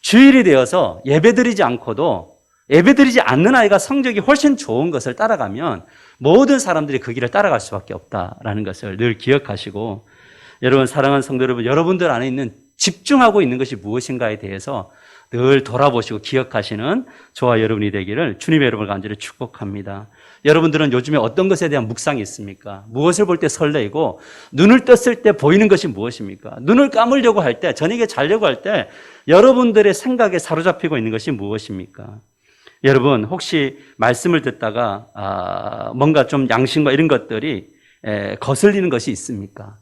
S3: 주일이 되어서 예배드리지 않고도 예배드리지 않는 아이가 성적이 훨씬 좋은 것을 따라가면 모든 사람들이 그 길을 따라갈 수밖에 없다라는 것을 늘 기억하시고, 여러분 사랑하는 성도 여러분, 여러분들 안에 있는 집중하고 있는 것이 무엇인가에 대해서 늘 돌아보시고 기억하시는 저와 여러분이 되기를 주님의 여러분을 간절히 축복합니다. 여러분들은 요즘에 어떤 것에 대한 묵상이 있습니까? 무엇을 볼 때 설레이고 눈을 떴을 때 보이는 것이 무엇입니까? 눈을 감으려고 할 때, 저녁에 자려고 할 때 여러분들의 생각에 사로잡히고 있는 것이 무엇입니까? 여러분 혹시 말씀을 듣다가 뭔가 좀 양심과 이런 것들이 거슬리는 것이 있습니까?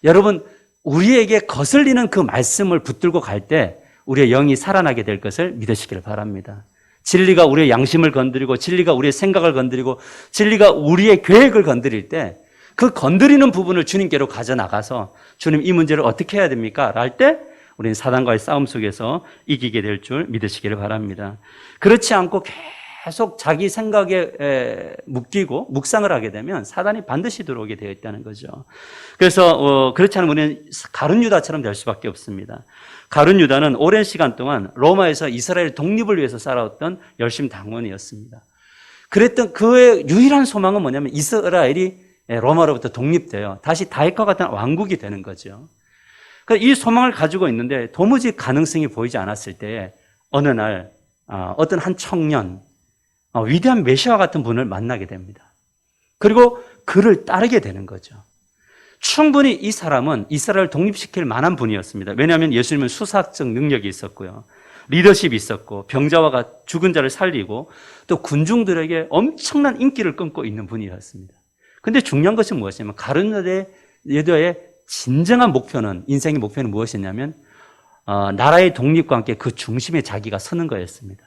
S3: 여러분 우리에게 거슬리는 그 말씀을 붙들고 갈 때 우리의 영이 살아나게 될 것을 믿으시길 바랍니다. 진리가 우리의 양심을 건드리고 진리가 우리의 생각을 건드리고 진리가 우리의 계획을 건드릴 때 그 건드리는 부분을 주님께로 가져나가서 주님 이 문제를 어떻게 해야 됩니까? 할 때 우리는 사단과의 싸움 속에서 이기게 될 줄 믿으시기를 바랍니다. 그렇지 않고 계속 자기 생각에 묶이고 묵상을 하게 되면 사단이 반드시 들어오게 되어 있다는 거죠. 그래서 그렇지 않으면 우리는 가룟 유다처럼 될 수밖에 없습니다. 가룟 유다는 오랜 시간 동안 로마에서 이스라엘 독립을 위해서 살아왔던 열심 당원이었습니다. 그랬던 그의 유일한 소망은 뭐냐면 이스라엘이 로마로부터 독립돼요. 다시 다윗과 같은 왕국이 되는 거죠. 이 소망을 가지고 있는데 도무지 가능성이 보이지 않았을 때에 어느 날 어떤 한 청년, 위대한 메시아 같은 분을 만나게 됩니다. 그리고 그를 따르게 되는 거죠. 충분히 이 사람은 이스라엘을 독립시킬 만한 분이었습니다. 왜냐하면 예수님은 수사적 능력이 있었고요. 리더십이 있었고 병자와 죽은 자를 살리고 또 군중들에게 엄청난 인기를 끊고 있는 분이었습니다. 그런데 중요한 것은 무엇이냐면 가룟 유다의 진정한 목표는, 인생의 목표는 무엇이냐면 나라의 독립과 함께 그 중심에 자기가 서는 거였습니다.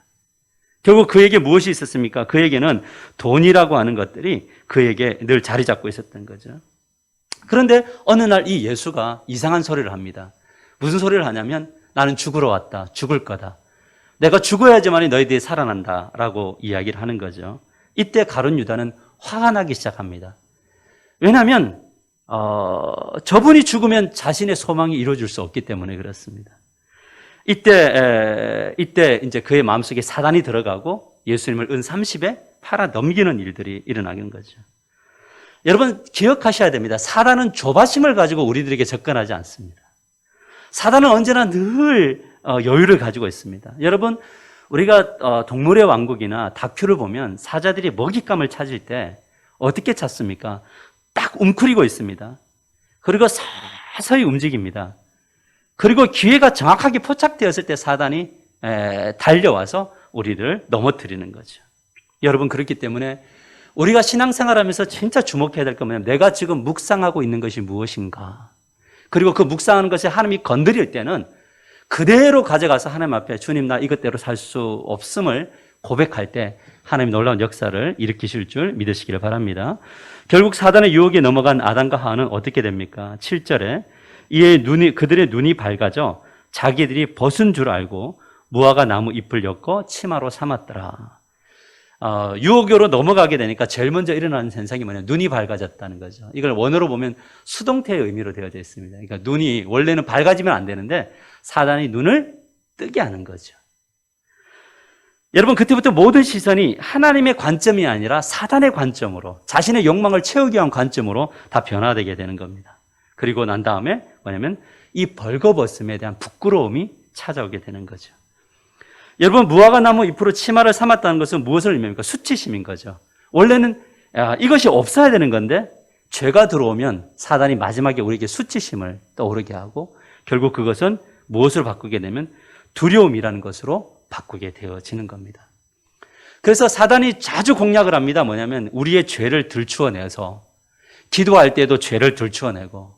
S3: 결국 그에게 무엇이 있었습니까? 그에게는 돈이라고 하는 것들이 그에게 늘 자리 잡고 있었던 거죠. 그런데 어느 날 이 예수가 이상한 소리를 합니다. 무슨 소리를 하냐면 나는 죽으러 왔다. 죽을 거다. 내가 죽어야지만이 너희들이 살아난다 라고 이야기를 하는 거죠. 이때 가룟 유다는 화가 나기 시작합니다. 왜냐하면 저분이 죽으면 자신의 소망이 이루어질 수 없기 때문에 그렇습니다. 이때 이제 그의 마음속에 사단이 들어가고 예수님을 은 30에 팔아 넘기는 일들이 일어나는 거죠. 여러분 기억하셔야 됩니다. 사단은 조바심을 가지고 우리들에게 접근하지 않습니다. 사단은 언제나 늘 여유를 가지고 있습니다. 여러분 우리가 동물의 왕국이나 다큐를 보면 사자들이 먹잇감을 찾을 때 어떻게 찾습니까? 딱 웅크리고 있습니다. 그리고 서서히 움직입니다. 그리고 기회가 정확하게 포착되었을 때 사단이 달려와서 우리를 넘어뜨리는 거죠. 여러분 그렇기 때문에 우리가 신앙생활하면서 진짜 주목해야 될 건 뭐냐면 내가 지금 묵상하고 있는 것이 무엇인가. 그리고 그 묵상하는 것이 하나님이 건드릴 때는 그대로 가져가서 하나님 앞에 주님 나 이것대로 살 수 없음을 고백할 때 하나님이 놀라운 역사를 일으키실 줄 믿으시기를 바랍니다. 결국 사단의 유혹에 넘어간 아담과 하와는 어떻게 됩니까? 7절에 그들의 눈이 밝아져 자기들이 벗은 줄 알고 무화과 나무 잎을 엮어 치마로 삼았더라. 유혹으로 넘어가게 되니까 제일 먼저 일어나는 현상이 뭐냐면 눈이 밝아졌다는 거죠. 이걸 원어로 보면 수동태의 의미로 되어져 있습니다. 그러니까 눈이 원래는 밝아지면 안 되는데 사단이 눈을 뜨게 하는 거죠. 여러분 그때부터 모든 시선이 하나님의 관점이 아니라 사단의 관점으로 자신의 욕망을 채우기 위한 관점으로 다 변화되게 되는 겁니다. 그리고 난 다음에 뭐냐면 이 벌거벗음에 대한 부끄러움이 찾아오게 되는 거죠. 여러분 무화과 나무 잎으로 치마를 삼았다는 것은 무엇을 의미합니까? 수치심인 거죠. 원래는 이것이 없어야 되는 건데 죄가 들어오면 사단이 마지막에 우리에게 수치심을 떠오르게 하고 결국 그것은 무엇을 바꾸게 되면 두려움이라는 것으로 바꾸게 되어지는 겁니다. 그래서 사단이 자주 공략을 합니다. 뭐냐면 우리의 죄를 들추어내서 기도할 때도 죄를 들추어내고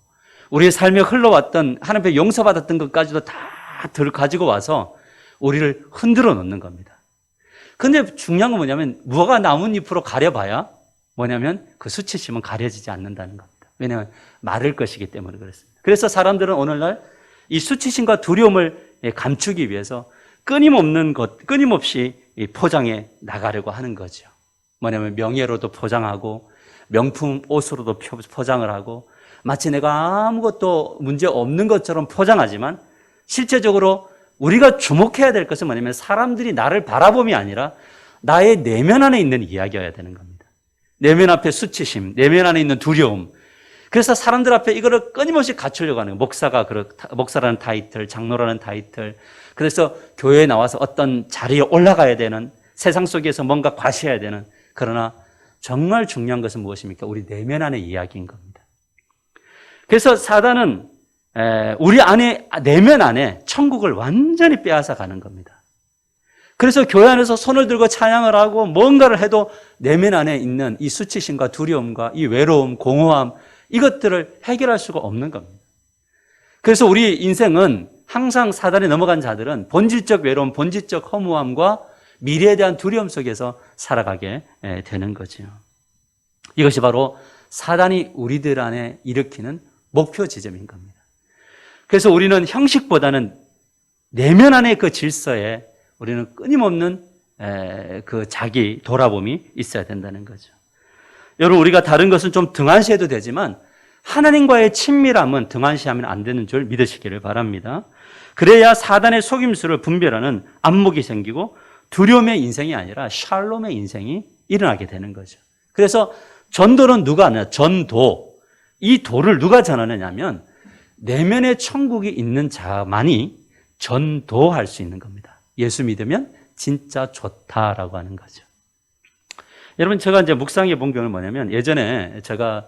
S3: 우리의 삶에 흘러왔던 하나님 앞에 용서받았던 것까지도 다 가지고 와서 우리를 흔들어 놓는 겁니다. 그런데 중요한 건 뭐냐면 무화과 나뭇잎으로 가려봐야 뭐냐면 그 수치심은 가려지지 않는다는 겁니다. 왜냐하면 마를 것이기 때문에 그렇습니다. 그래서 사람들은 오늘날 이 수치심과 두려움을 감추기 위해서 끊임없이 포장해 나가려고 하는 거죠. 뭐냐면 명예로도 포장하고 명품 옷으로도 포장을 하고 마치 내가 아무것도 문제 없는 것처럼 포장하지만 실제적으로 우리가 주목해야 될 것은 뭐냐면 사람들이 나를 바라봄이 아니라 나의 내면 안에 있는 이야기여야 되는 겁니다. 내면 앞에 수치심, 내면 안에 있는 두려움. 그래서 사람들 앞에 이거를 끊임없이 갖추려고 하는 거예요. 목사라는 타이틀, 장로라는 타이틀. 그래서 교회에 나와서 어떤 자리에 올라가야 되는, 세상 속에서 뭔가 과시해야 되는. 그러나 정말 중요한 것은 무엇입니까? 우리 내면 안의 이야기인 겁니다. 그래서 사단은 우리 안에, 내면 안에 천국을 완전히 빼앗아 가는 겁니다. 그래서 교회 안에서 손을 들고 찬양을 하고 뭔가를 해도 내면 안에 있는 이 수치심과 두려움과 이 외로움, 공허함, 이것들을 해결할 수가 없는 겁니다. 그래서 우리 인생은 항상 사단에 넘어간 자들은 본질적 외로움, 본질적 허무함과 미래에 대한 두려움 속에서 살아가게 되는 거죠. 이것이 바로 사단이 우리들 안에 일으키는 목표 지점인 겁니다. 그래서 우리는 형식보다는 내면 안의 그 질서에 우리는 끊임없는 그 자기 돌아봄이 있어야 된다는 거죠. 여러분, 우리가 다른 것은 좀 등한시해도 되지만 하나님과의 친밀함은 등한시하면 안 되는 줄 믿으시기를 바랍니다. 그래야 사단의 속임수를 분별하는 안목이 생기고 두려움의 인생이 아니라 샬롬의 인생이 일어나게 되는 거죠. 그래서 전도는 누가 하냐? 전도. 이 도를 누가 전하느냐면 내면의 천국이 있는 자만이 전도할 수 있는 겁니다. 예수 믿으면 진짜 좋다라고 하는 거죠. 여러분, 제가 이제 묵상해 본 경우는 뭐냐면 예전에 제가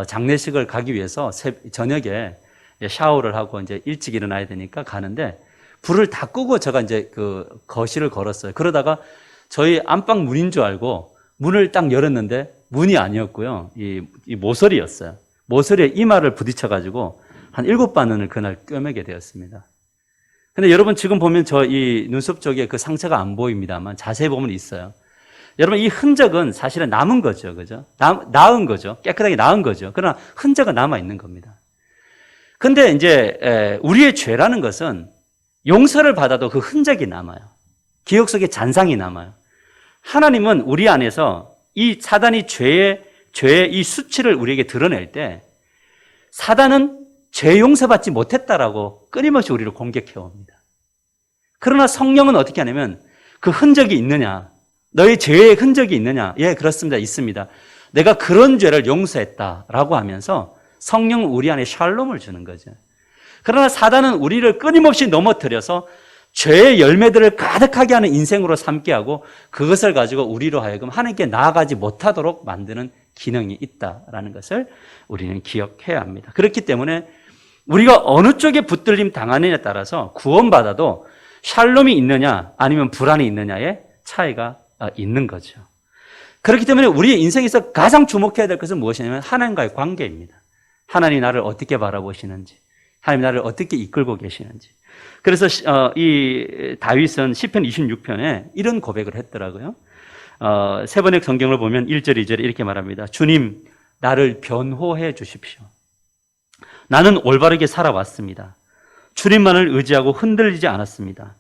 S3: 장례식을 가기 위해서 저녁에 샤워를 하고 이제 일찍 일어나야 되니까 가는데 불을 다 끄고 제가 이제 그 거실을 걸었어요. 그러다가 저희 안방 문인 줄 알고 문을 딱 열었는데 문이 아니었고요. 이 모서리였어요. 모서리에 이마를 부딪혀가지고 한 7바늘을 그날 꿰매게 되었습니다. 근데 여러분 지금 보면 저 이 눈썹 쪽에 그 상처가 안 보입니다만 자세히 보면 있어요. 여러분 이 흔적은 사실은 남은 거죠. 그죠? 나은 거죠. 깨끗하게 나은 거죠. 그러나 흔적은 남아있는 겁니다. 근데 이제 우리의 죄라는 것은 용서를 받아도 그 흔적이 남아요. 기억 속에 잔상이 남아요. 하나님은 우리 안에서 이 사단이 죄의 이 수치를 우리에게 드러낼 때 사단은 죄 용서받지 못했다라고 끊임없이 우리를 공격해 옵니다. 그러나 성령은 어떻게 하냐면 그 흔적이 있느냐? 너의 죄의 흔적이 있느냐? 예, 그렇습니다. 있습니다. 내가 그런 죄를 용서했다라고 하면서 성령은 우리 안에 샬롬을 주는 거죠. 그러나 사단은 우리를 끊임없이 넘어뜨려서 죄의 열매들을 가득하게 하는 인생으로 삼게 하고 그것을 가지고 우리로 하여금 하나님께 나아가지 못하도록 만드는 기능이 있다라는 것을 우리는 기억해야 합니다. 그렇기 때문에 우리가 어느 쪽에 붙들림 당하느냐에 따라서 구원받아도 샬롬이 있느냐 아니면 불안이 있느냐의 차이가 있는 거죠. 그렇기 때문에 우리의 인생에서 가장 주목해야 될 것은 무엇이냐면 하나님과의 관계입니다. 하나님이 나를 어떻게 바라보시는지, 하나님이 나를 어떻게 이끌고 계시는지. 그래서 이 다윗은 시편 26편에 이런 고백을 했더라고요. 세 번의 성경을 보면 1절, 2절에 이렇게 말합니다. 주님, 나를 변호해 주십시오. 나는 올바르게 살아왔습니다. 주님만을 의지하고 흔들리지 않았습니다.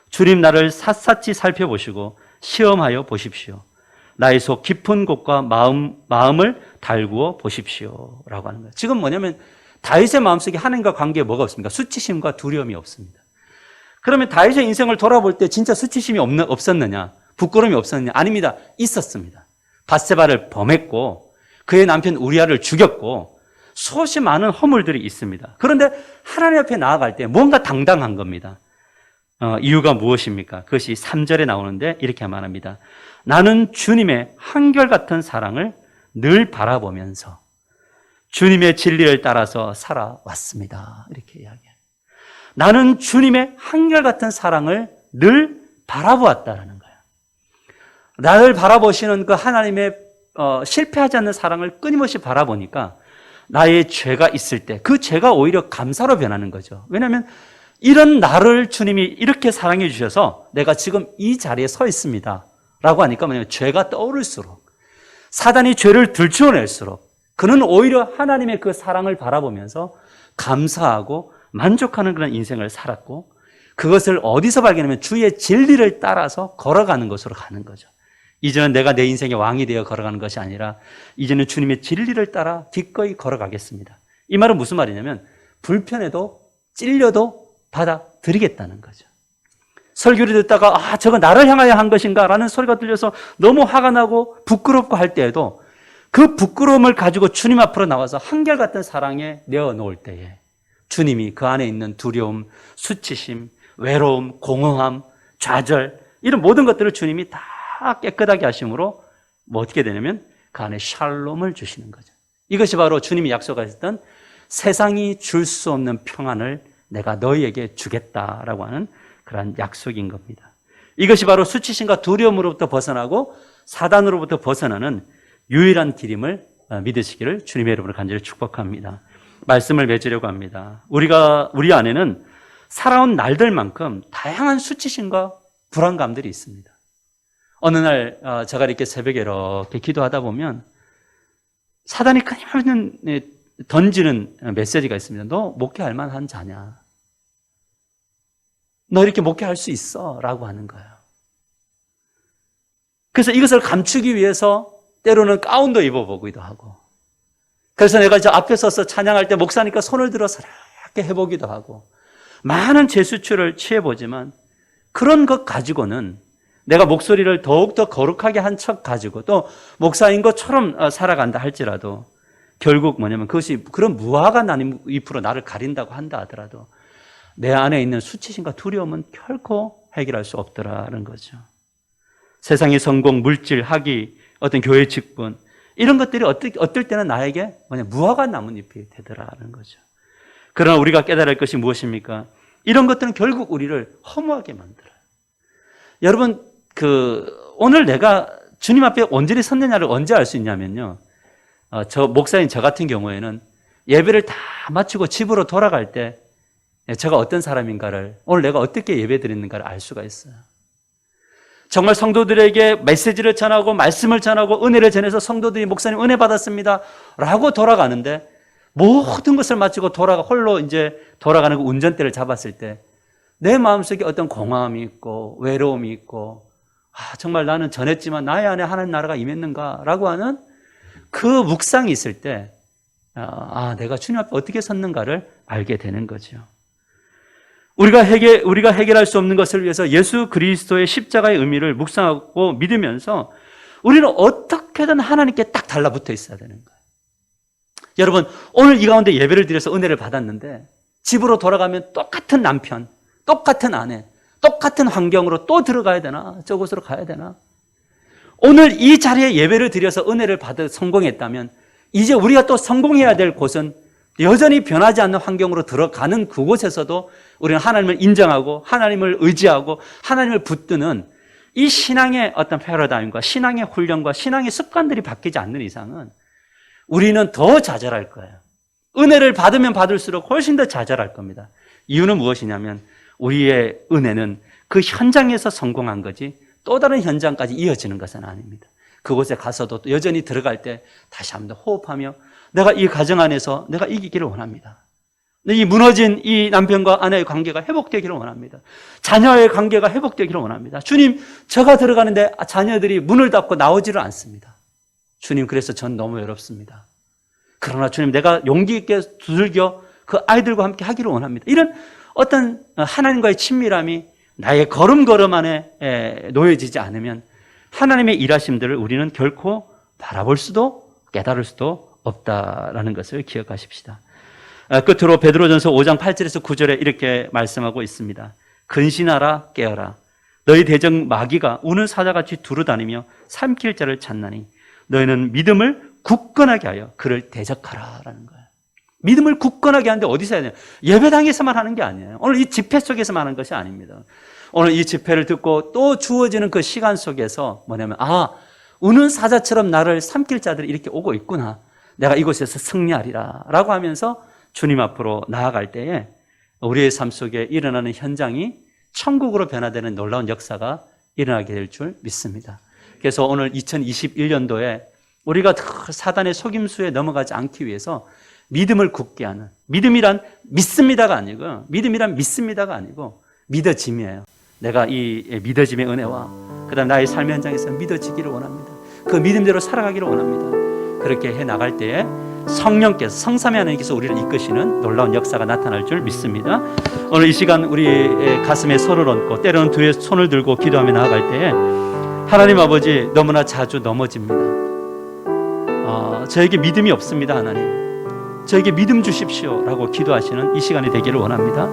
S3: 주님 나를 샅샅이 살펴보시고 시험하여 보십시오. 나의 속 깊은 곳과 마음을 달구어 보십시오. 라고 하는 거예요. 지금 뭐냐면 다윗의 마음속에 하나님과 관계에 뭐가 없습니까? 수치심과 두려움이 없습니다. 그러면 다윗의 인생을 돌아볼 때 진짜 수치심이 없었느냐? 부끄러움이 없었느냐? 아닙니다. 있었습니다. 밧세바를 범했고 그의 남편 우리아를 죽였고 수없이 많은 허물들이 있습니다. 그런데 하나님 앞에 나아갈 때 뭔가 당당한 겁니다. 이유가 무엇입니까? 그것이 3절에 나오는데 이렇게 말합니다. 나는 주님의 한결같은 사랑을 늘 바라보면서 주님의 진리를 따라서 살아왔습니다. 이렇게 이야기해요. 나는 주님의 한결같은 사랑을 늘 바라보았다라는 거예요. 나를 바라보시는 그 하나님의 실패하지 않는 사랑을 끊임없이 바라보니까 나의 죄가 있을 때 그 죄가 오히려 감사로 변하는 거죠. 왜냐하면 이런 나를 주님이 이렇게 사랑해 주셔서 내가 지금 이 자리에 서 있습니다 라고 하니까 뭐냐면 죄가 떠오를수록 사단이 죄를 들추어낼수록 그는 오히려 하나님의 그 사랑을 바라보면서 감사하고 만족하는 그런 인생을 살았고 그것을 어디서 발견하면 주의 진리를 따라서 걸어가는 것으로 가는 거죠. 이제는 내가 내 인생의 왕이 되어 걸어가는 것이 아니라 이제는 주님의 진리를 따라 기꺼이 걸어가겠습니다. 이 말은 무슨 말이냐면 불편해도 찔려도 받아들이겠다는 거죠. 설교를 듣다가 저거 나를 향하여 한 것인가 라는 소리가 들려서 너무 화가 나고 부끄럽고 할 때에도 그 부끄러움을 가지고 주님 앞으로 나와서 한결같은 사랑에 내어놓을 때에 주님이 그 안에 있는 두려움, 수치심, 외로움, 공허함, 좌절 이런 모든 것들을 주님이 다 깨끗하게 하심으로 뭐 어떻게 되냐면 그 안에 샬롬을 주시는 거죠. 이것이 바로 주님이 약속하셨던 세상이 줄 수 없는 평안을 내가 너희에게 주겠다라고 하는 그런 약속인 겁니다. 이것이 바로 수치심과 두려움으로부터 벗어나고 사단으로부터 벗어나는 유일한 길임을 믿으시기를 주님의 이름으로 간절히 축복합니다. 말씀을 맺으려고 합니다. 우리 안에는 살아온 날들만큼 다양한 수치심과 불안감들이 있습니다. 어느 날 제가 이렇게 새벽에 이렇게 기도하다 보면 사단이 끊임없이 던지는 메시지가 있습니다. 너 목회할 만한 자냐? 너 이렇게 목회할 수 있어? 라고 하는 거예요. 그래서 이것을 감추기 위해서 때로는 가운도 입어보기도 하고, 그래서 내가 저 앞에 서서 찬양할 때 목사니까 손을 들어서 이렇게 해보기도 하고, 많은 제스처를 취해보지만 그런 것 가지고는 내가 목소리를 더욱더 거룩하게 한 척 가지고 또 목사인 것처럼 살아간다 할지라도 결국 뭐냐면 그것이 그런 무화과 나무 잎으로 나를 가린다고 한다 하더라도 내 안에 있는 수치심과 두려움은 결코 해결할 수 없더라는 거죠. 세상의 성공, 물질, 학위, 어떤 교회 직분 이런 것들이 어떨 때는 나에게 무화과 나뭇잎이 되더라는 거죠. 그러나 우리가 깨달을 것이 무엇입니까? 이런 것들은 결국 우리를 허무하게 만들어요. 여러분, 오늘 내가 주님 앞에 온전히 섰느냐를 언제 알 수 있냐면요. 저 목사인 저 같은 경우에는 예배를 다 마치고 집으로 돌아갈 때 제가 어떤 사람인가를, 오늘 내가 어떻게 예배 드리는가를 알 수가 있어요. 정말 성도들에게 메시지를 전하고 말씀을 전하고 은혜를 전해서 성도들이 목사님 은혜 받았습니다 라고 돌아가는데 모든 것을 마치고 홀로 이제 돌아가는 그 운전대를 잡았을 때 내 마음속에 어떤 공허함이 있고 외로움이 있고 정말 나는 전했지만 나의 안에 하나님 나라가 임했는가 라고 하는 그 묵상이 있을 때 내가 주님 앞에 어떻게 섰는가를 알게 되는 거죠. 우리가 해결할 수 없는 것을 위해서 예수 그리스도의 십자가의 의미를 묵상하고 믿으면서 우리는 어떻게든 하나님께 딱 달라붙어 있어야 되는 거예요. 여러분, 오늘 이 가운데 예배를 드려서 은혜를 받았는데 집으로 돌아가면 똑같은 남편, 똑같은 아내, 똑같은 환경으로 또 들어가야 되나? 저곳으로 가야 되나? 오늘 이 자리에 예배를 드려서 은혜를 받아 성공했다면 이제 우리가 또 성공해야 될 곳은 여전히 변하지 않는 환경으로 들어가는 그곳에서도 우리는 하나님을 인정하고 하나님을 의지하고 하나님을 붙드는 이 신앙의 어떤 패러다임과 신앙의 훈련과 신앙의 습관들이 바뀌지 않는 이상은 우리는 더 좌절할 거예요. 은혜를 받으면 받을수록 훨씬 더 좌절할 겁니다. 이유는 무엇이냐면 우리의 은혜는 그 현장에서 성공한 거지 또 다른 현장까지 이어지는 것은 아닙니다. 그곳에 가서도 여전히 들어갈 때 다시 한번 호흡하며 내가 이 가정 안에서 내가 이기기를 원합니다. 이 무너진 이 남편과 아내의 관계가 회복되기를 원합니다. 자녀의 관계가 회복되기를 원합니다. 주님, 제가 들어가는데 자녀들이 문을 닫고 나오지를 않습니다. 주님, 그래서 전 너무 외롭습니다. 그러나 주님, 내가 용기 있게 두들겨 그 아이들과 함께 하기를 원합니다. 이런 어떤 하나님과의 친밀함이 나의 걸음걸음 안에 놓여지지 않으면 하나님의 일하심들을 우리는 결코 바라볼 수도 깨달을 수도 없다라는 것을 기억하십시다. 끝으로 베드로전서 5장 8절에서 9절에 이렇게 말씀하고 있습니다. 근신하라 깨어라. 너희 대적 마귀가 우는 사자같이 두루다니며 삼킬 자를 찾나니 너희는 믿음을 굳건하게 하여 그를 대적하라라는 거예요. 믿음을 굳건하게 하는데 어디서 해야 돼요? 예배당에서만 하는 게 아니에요. 오늘 이 집회 속에서만 하는 것이 아닙니다. 오늘 이 집회를 듣고 또 주어지는 그 시간 속에서 뭐냐면 우는 사자처럼 나를 삼킬 자들이 이렇게 오고 있구나. 내가 이곳에서 승리하리라 라고 하면서 주님 앞으로 나아갈 때에 우리의 삶 속에 일어나는 현장이 천국으로 변화되는 놀라운 역사가 일어나게 될 줄 믿습니다. 그래서 오늘 2021년도에 우리가 사단의 속임수에 넘어가지 않기 위해서 믿음을 굳게 하는, 믿음이란 믿습니다가 아니고 믿어짐이에요. 내가 이 믿어짐의 은혜와 그다음 나의 삶의 현장에서 믿어지기를 원합니다. 그 믿음대로 살아가기를 원합니다. 그렇게 해 나갈 때에 성령께서, 성삼위 하나님께서 우리를 이끄시는 놀라운 역사가 나타날 줄 믿습니다. 오늘 이 시간 우리 가슴에 손을 얹고 때로는 뒤에 손을 들고 기도하며 나아갈 때에 하나님 아버지, 너무나 자주 넘어집니다. 저에게 믿음이 없습니다. 하나님, 저에게 믿음 주십시오 라고 기도하시는 이 시간이 되기를 원합니다.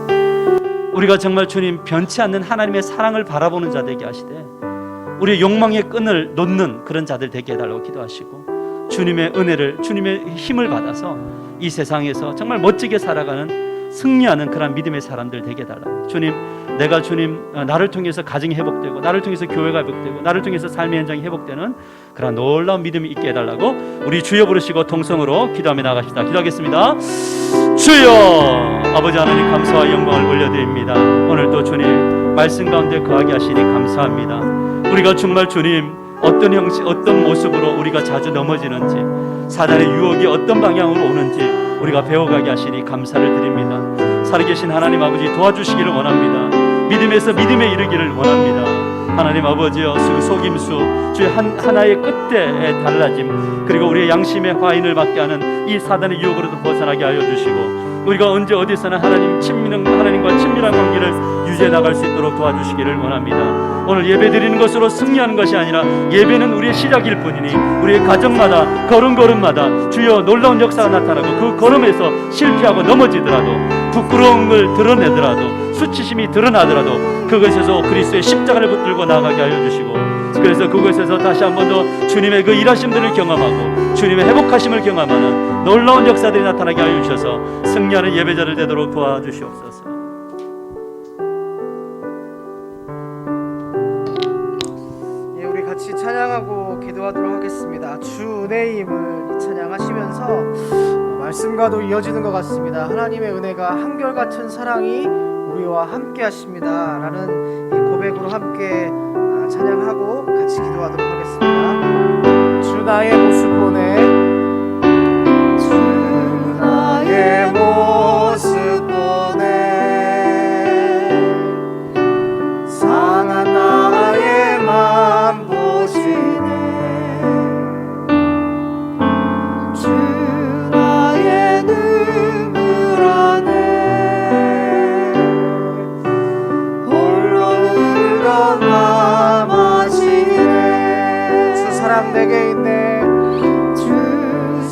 S3: 우리가 정말 주님 변치 않는 하나님의 사랑을 바라보는 자 되게 하시되 우리의 욕망의 끈을 놓는 그런 자들 되게 해달라고 기도하시고, 주님의 은혜를, 주님의 힘을 받아서 이 세상에서 정말 멋지게 살아가는, 승리하는 그런 믿음의 사람들 되게 해달라고. 주님, 내가 주님 나를 통해서 가정이 회복되고, 나를 통해서 교회가 회복되고, 나를 통해서 삶의 현장이 회복되는 그런 놀라운 믿음이 있게 해달라고 우리 주여 부르시고 통성으로 기도하며 나가십시다. 기도하겠습니다. 주여, 아버지 하나님 감사와 영광을 올려드립니다. 오늘도 주님 말씀 가운데 거하게 하시니 감사합니다. 우리가 정말 주님 어떤 형식, 어떤 모습으로 우리가 자주 넘어지는지, 사단의 유혹이 어떤 방향으로 오는지 우리가 배워가게 하시니 감사를 드립니다. 살아계신 하나님 아버지, 도와주시기를 원합니다. 믿음에서 믿음에 이르기를 원합니다. 하나님 아버지여, 속임수, 주의 하나의 끝에 달라짐, 그리고 우리의 양심의 화인을 맞게 하는 이 사단의 유혹으로도 벗어나게 하여 주시고, 우리가 언제 어디서나 하나님과 친밀한 관계를 유지해 나갈 수 있도록 도와주시기를 원합니다. 오늘 예배 드리는 것으로 승리하는 것이 아니라 예배는 우리의 시작일 뿐이니 우리의 가정마다 걸음걸음마다 주여 놀라운 역사가 나타나고, 그 걸음에서 실패하고 넘어지더라도, 부끄러운 걸 드러내더라도, 수치심이 드러나더라도 그것에서 그리스도의 십자가를 붙들고 나가게 하여 주시고, 그래서 그것에서 다시 한 번 더 주님의 그 일하심들을 경험하고 주님의 회복하심을 경험하는 놀라운 역사들이 나타나게 하여 주셔서 승리하는 예배자를 되도록 도와주시옵소서.
S4: 예, 우리 같이 찬양하고 기도하도록 하겠습니다. 주 은혜임을 찬양하시면서 말씀과도 이어지는 것 같습니다. 하나님의 은혜가 한결같은 사랑이 우리와 함께 하십니다 라는 이 고백으로 함께 찬양하고 같이 기도하도록 하겠습니다. 주 나의 모습 보내, 주 나의 모습 보내, 상한 나의 맘 보시네, 주 나의 눈물 안에 홀로 울던 맘 아시네. 주 사랑 내게 있네, 주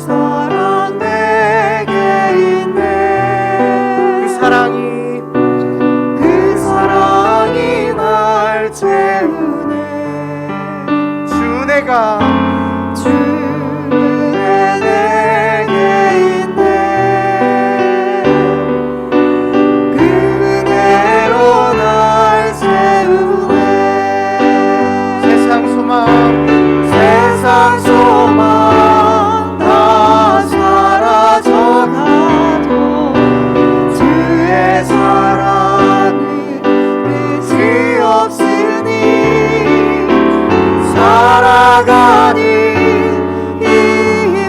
S4: 사랑 내게 있네. 그 사랑이 날 채우네. 주 은혜가, 주 은혜 내게 있네. 그 은혜로 날 채우네. 세상 소망 다 사라져가도 주의 사랑은 끝이 없으니, 살아가는 이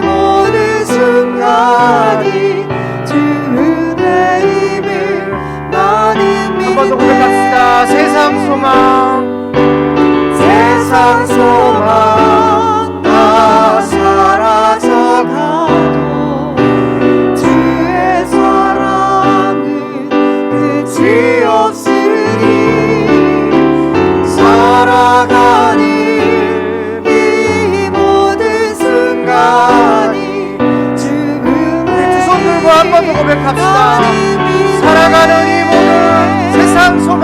S4: 모든 순간이 주 은혜임을 나는 믿네. 한 번 더 고백합시다. 세상 소망 다 사라져가도 주의 사랑은 끝이 없으니, 살아가는 이 모든 순간이 주 은혜. 두 손 들고 한 번 더 고백합시다. 살아가는 이 모든 세상 소망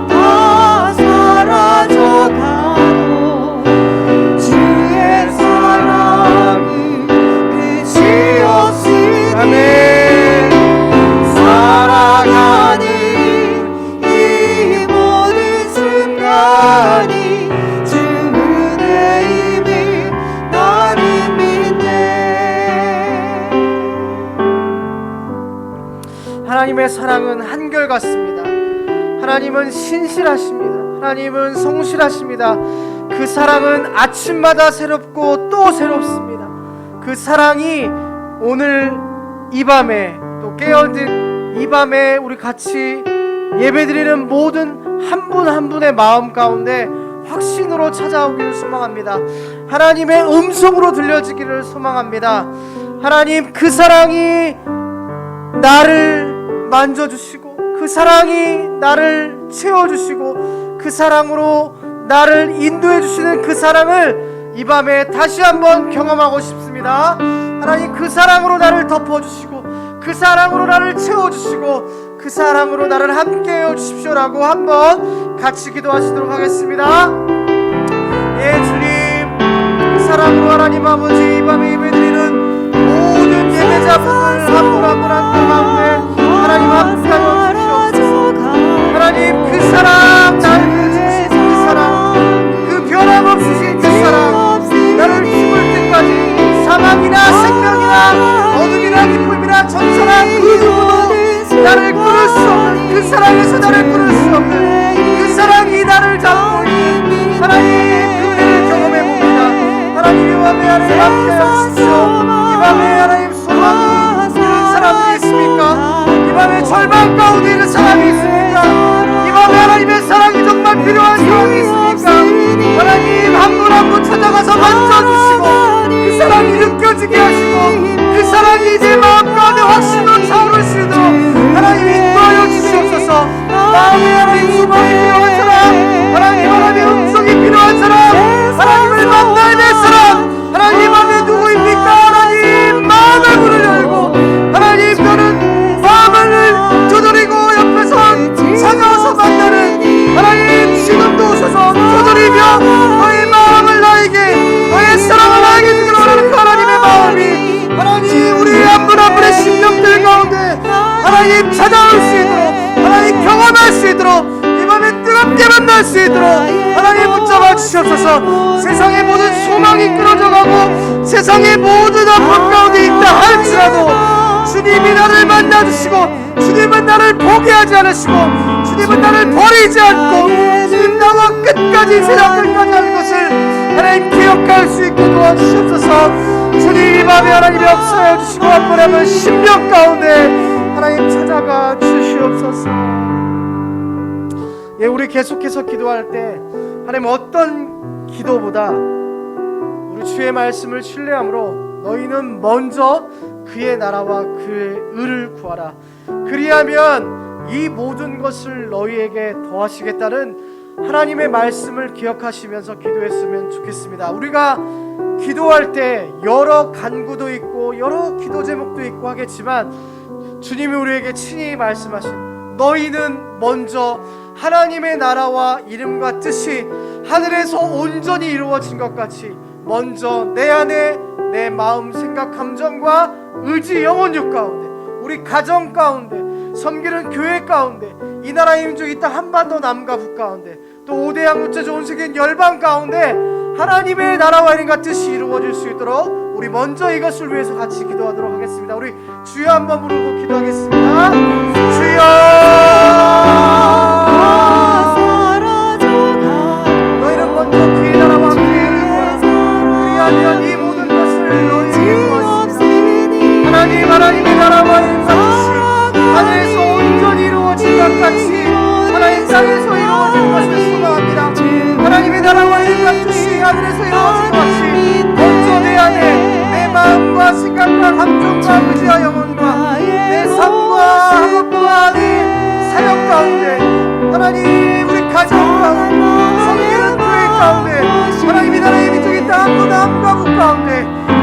S4: 다 사라져가도 주의 사랑은 끝이 없으니, 아멘. 살아가는 이 모든 순간이 주 은혜임을 나는 믿네. 하나님의 사랑은 한결같습니다. 하나님은 신실하십니다. 하나님은 성실하십니다. 그 사랑은 아침마다 새롭고 또 새롭습니다. 그 사랑이 오늘 이 밤에, 또 깨어든 이 밤에 우리 같이 예배드리는 모든 한 분 한 분의 마음 가운데 확신으로 찾아오기를 소망합니다. 하나님의 음성으로 들려지기를 소망합니다. 하나님, 그 사랑이 나를 만져주시고 그 사랑이 나를 채워주시고 그 사랑으로 나를 인도해 주시는 그 사랑을 이 밤에 다시 한번 경험하고 싶습니다. 하나님, 그 사랑으로 나를 덮어주시고 그 사랑으로 나를 채워주시고 그 사랑으로 나를 함께해 주십시오라고 한번 같이 기도하시도록 하겠습니다. 예, 주님, 그 사랑으로 하나님 아버지, 이 밤에 예배드리는 모든 예배자분들 한 분 한 분 한 분 가운데 하나님 함께하여 주시옵소서. 하나님, 그 사랑, 나를 주신 그 사랑, 그 변함없으신 그 사랑, 나를 죽을 때까지 사망이나 생명이나 어둠이나 기쁨이나 전사나 그 누구도 나를 끊을 수 없는 그 사랑에서 나를 끊을 수 없는 그 사랑이 나를 잡고 있는 하나님, 그 은혜를 경험해 봅니다. 하나님, 이 밤에 하나님 함께하여 주십시오. 이 밤에 하나님 소망이 있는 사람들이 있습니까? 이 밤에 절망 가운데 있는 사람이 있습니까? 이 밤에 하나님의 사랑이 정말 필요한 사람이 있습니까? 하나님, 한 분 한 분 찾아가서 만져주시고 그 사랑이 느껴지게 하시고 그 사랑이 내 마음 가운데 확신으로 차오를 수 있도록 하나님 인도하여 주시옵소서. 마음에 하나님 소망이 필요한 사람, 하나님의 음성이 필요한 사람, 하나님을 만나야 될 사람, 하나님 안에 누구입니까? 하나님, 마음의 문을 열고 하나님, 너는 마음을 두드리고 옆에서 찾아와서 만나는 하나님, 지금도 오셔서 두드리며 너의 마음을 나에게, 너의 사랑을 나에게 주기를 원하는 그 하나님의 마음이 하나님, 우리 한 분 한 분의 심령들 가운데 하나님 찾아올 수 있도록, 하나님 경험할 수 있도록, 이 밤에 뜨겁게 만날 수 있도록 하나님 붙잡아 주시옵소서. 세상의 모든 소망이 끊어져가고 세상의 모든 아픔 가운데 있다 할지라도 주님이 나를 만나주시고 주님은 나를 포기하지 않으시고 주님은 나를 버리지 않고 주님 나와 끝까지 세상 끝까지 하는 것을 하나님 기억할 수 있게 도와주시옵소서. 주님, 이 밤에 하나님이 역사해 주시고 한 번 한 번 심령 가운데 하나님 찾아가 주시옵소서. 예, 우리 계속해서 기도할 때 하나님 어떤 기도보다 우리 주의 말씀을 신뢰함으로 너희는 먼저 그의 나라와 그의 의를 구하라. 그리하면 이 모든 것을 너희에게 더하시겠다는 하나님의 말씀을 기억하시면서 기도했으면 좋겠습니다. 우리가 기도할 때 여러 간구도 있고 여러 기도 제목도 있고 하겠지만 주님이 우리에게 친히 말씀하신 너희는 먼저 하나님의 나라와 이름과 뜻이 하늘에서 온전히 이루어진 것 같이 먼저 내 안에 내 마음, 생각, 감정과 의지, 영혼육 가운데, 우리 가정 가운데, 섬기는 교회 가운데, 이 나라의 민족, 이 땅 한반도 남과 북 가운데, 또 5대 양육제 온 세계 열방 가운데 하나님의 나라와 이름과 뜻이 이루어질 수 있도록 우리 먼저 이것을 위해서 같이 기도하도록 하겠습니다. 우리 주여 한번 부르고 기도하겠습니다. 주여, 너희는 먼저 그의 나라와 그의 의를 구하라. 그리하면 이 모든 것을 너희에게 구하시리라. 하나님, 하나님의 나라와 이름과 뜻이 하늘에서 온전히 이루어진 것 같이 하나님 땅에서 이루어진 것을 소망합니다. 하나님의 나라와 이름과 뜻이 하늘에서 이루어진 것이 먼저 내 안에 내 마음과 생각과 감정과 의지와 영혼과 내 삶과 학업과 내 사역 가운데 하나님, 우리 가정 가운데, 섬기는 교회 가운데, 하나님의 나라의 민족이 땅과 남과 북 가운데,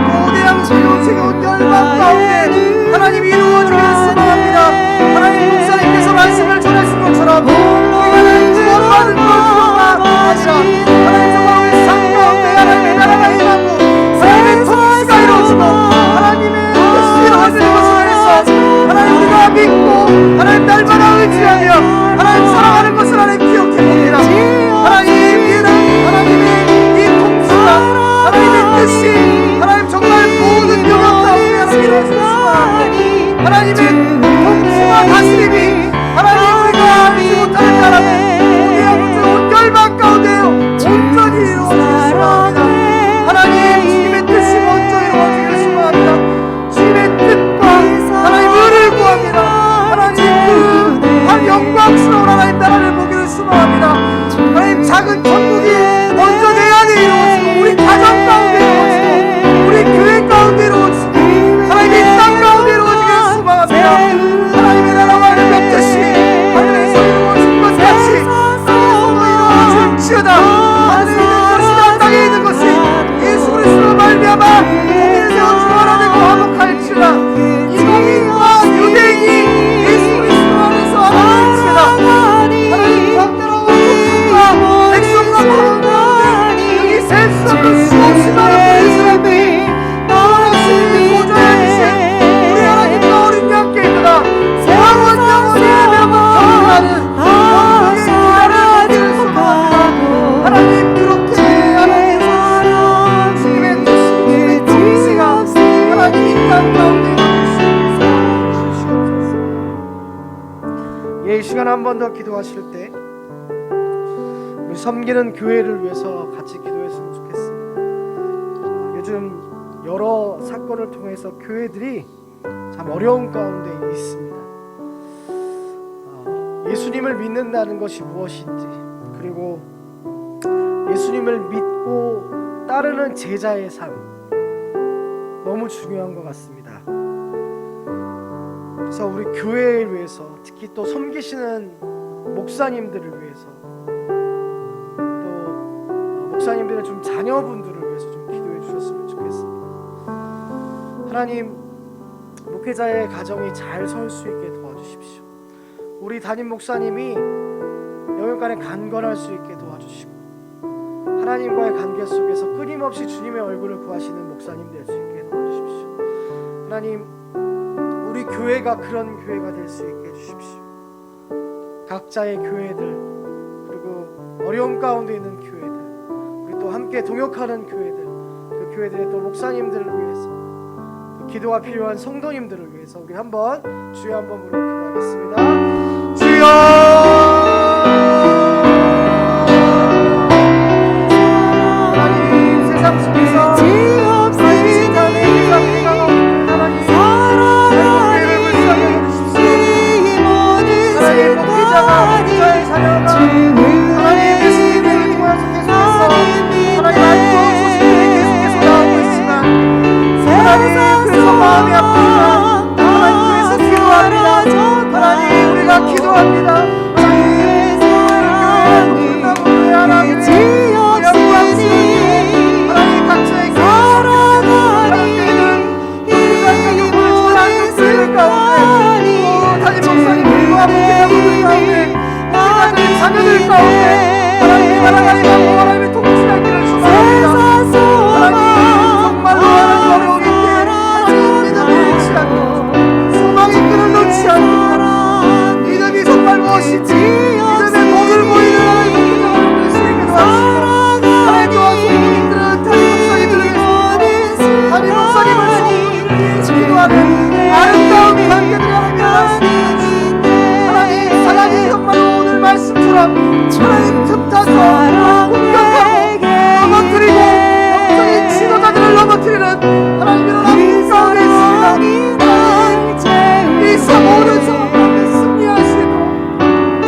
S4: 고대양 세계온 세계온 열방 가운데 하나님 이루어지기를 소망합니다. 하나님, 목사님께서 말씀을 전하신 것처럼 우리가 구원받은 것으로만 아니라 하나님 정말 우리 삶 가운데 하나님의 나라가 임하고 하나님의 통치가 이루어지고 하나님의 뜻이 이루어지는 것을 위해서 하나님 우리가 믿고 하나님 날마다 의지하며 하나님 사랑하는 것을 하나님 기억해 봅니다. 하나님의 시간 한 번 더 기도하실 때 우리 섬기는 교회를 위해서 같이 기도했으면 좋겠습니다. 요즘 여러 사건을 통해서 교회들이 참 어려운 가운데 있습니다. 예수님을 믿는다는 것이 무엇인지, 그리고 예수님을 믿고 따르는 제자의 삶, 너무 중요한 것 같습니다. 그래서 우리 교회를 위해서, 특히 또 섬기시는 목사님들을 위해서, 또 목사님들의 좀 자녀분들을 위해서 좀 기도해 주셨으면 좋겠습니다. 하나님, 목회자의 가정이 잘 설 수 있게 도와주십시오. 우리 담임 목사님이 영육간에 강건할 수 있게 도와주시고, 하나님과의 관계 속에서 끊임없이 주님의 얼굴을 구하시는 목사님 될 수 있게 도와주십시오. 하나님, 우리 교회가 그런 교회가 될 수 있게 해주십시오. 각자의 교회들, 그리고 어려움 가운데 있는 교회들, 우리 또 함께 동역하는 교회들, 그 교회들의 또 목사님들을 위해서, 또 기도가 필요한 성도님들을 위해서 우리 한번 주여 한번 부르고 기도하겠습니다. 주여! 마음이 아프지만 하나님 위해서 기도합니다. 하나님 우리가 기도합니다. 하나님 교회 하나님 하나님 각자의 교회는 우리가 영혼을 전하는 교회 가운데 담임 목사님들과 목회자분들 가운데 목회자들의 자녀들 가운데 하나님 하나님과 하나님의 통치하기를 축원합니다. 하나님 정말로 하나님 어려우기 소망의 끈을 놓지 않고 믿음이 정말 무엇인지 믿음의 복을 보이는 하나님의 기도를 수행해 도와주시고 하나님 도와주시고 우리들은 담임 목사님들을 위해서 담임 목사님을 위해서 기도하는 아름다운 관계들을 하나님 말씀해주시고 하나님 사랑이 정말 오늘 말씀처럼 하나님 틈타서 공격하고 넘어뜨리고 영적인 지도자들을 넘어뜨리는 하나님의 하나님 가운데 있습니다. 이 모든 상황 가운데 승리하시고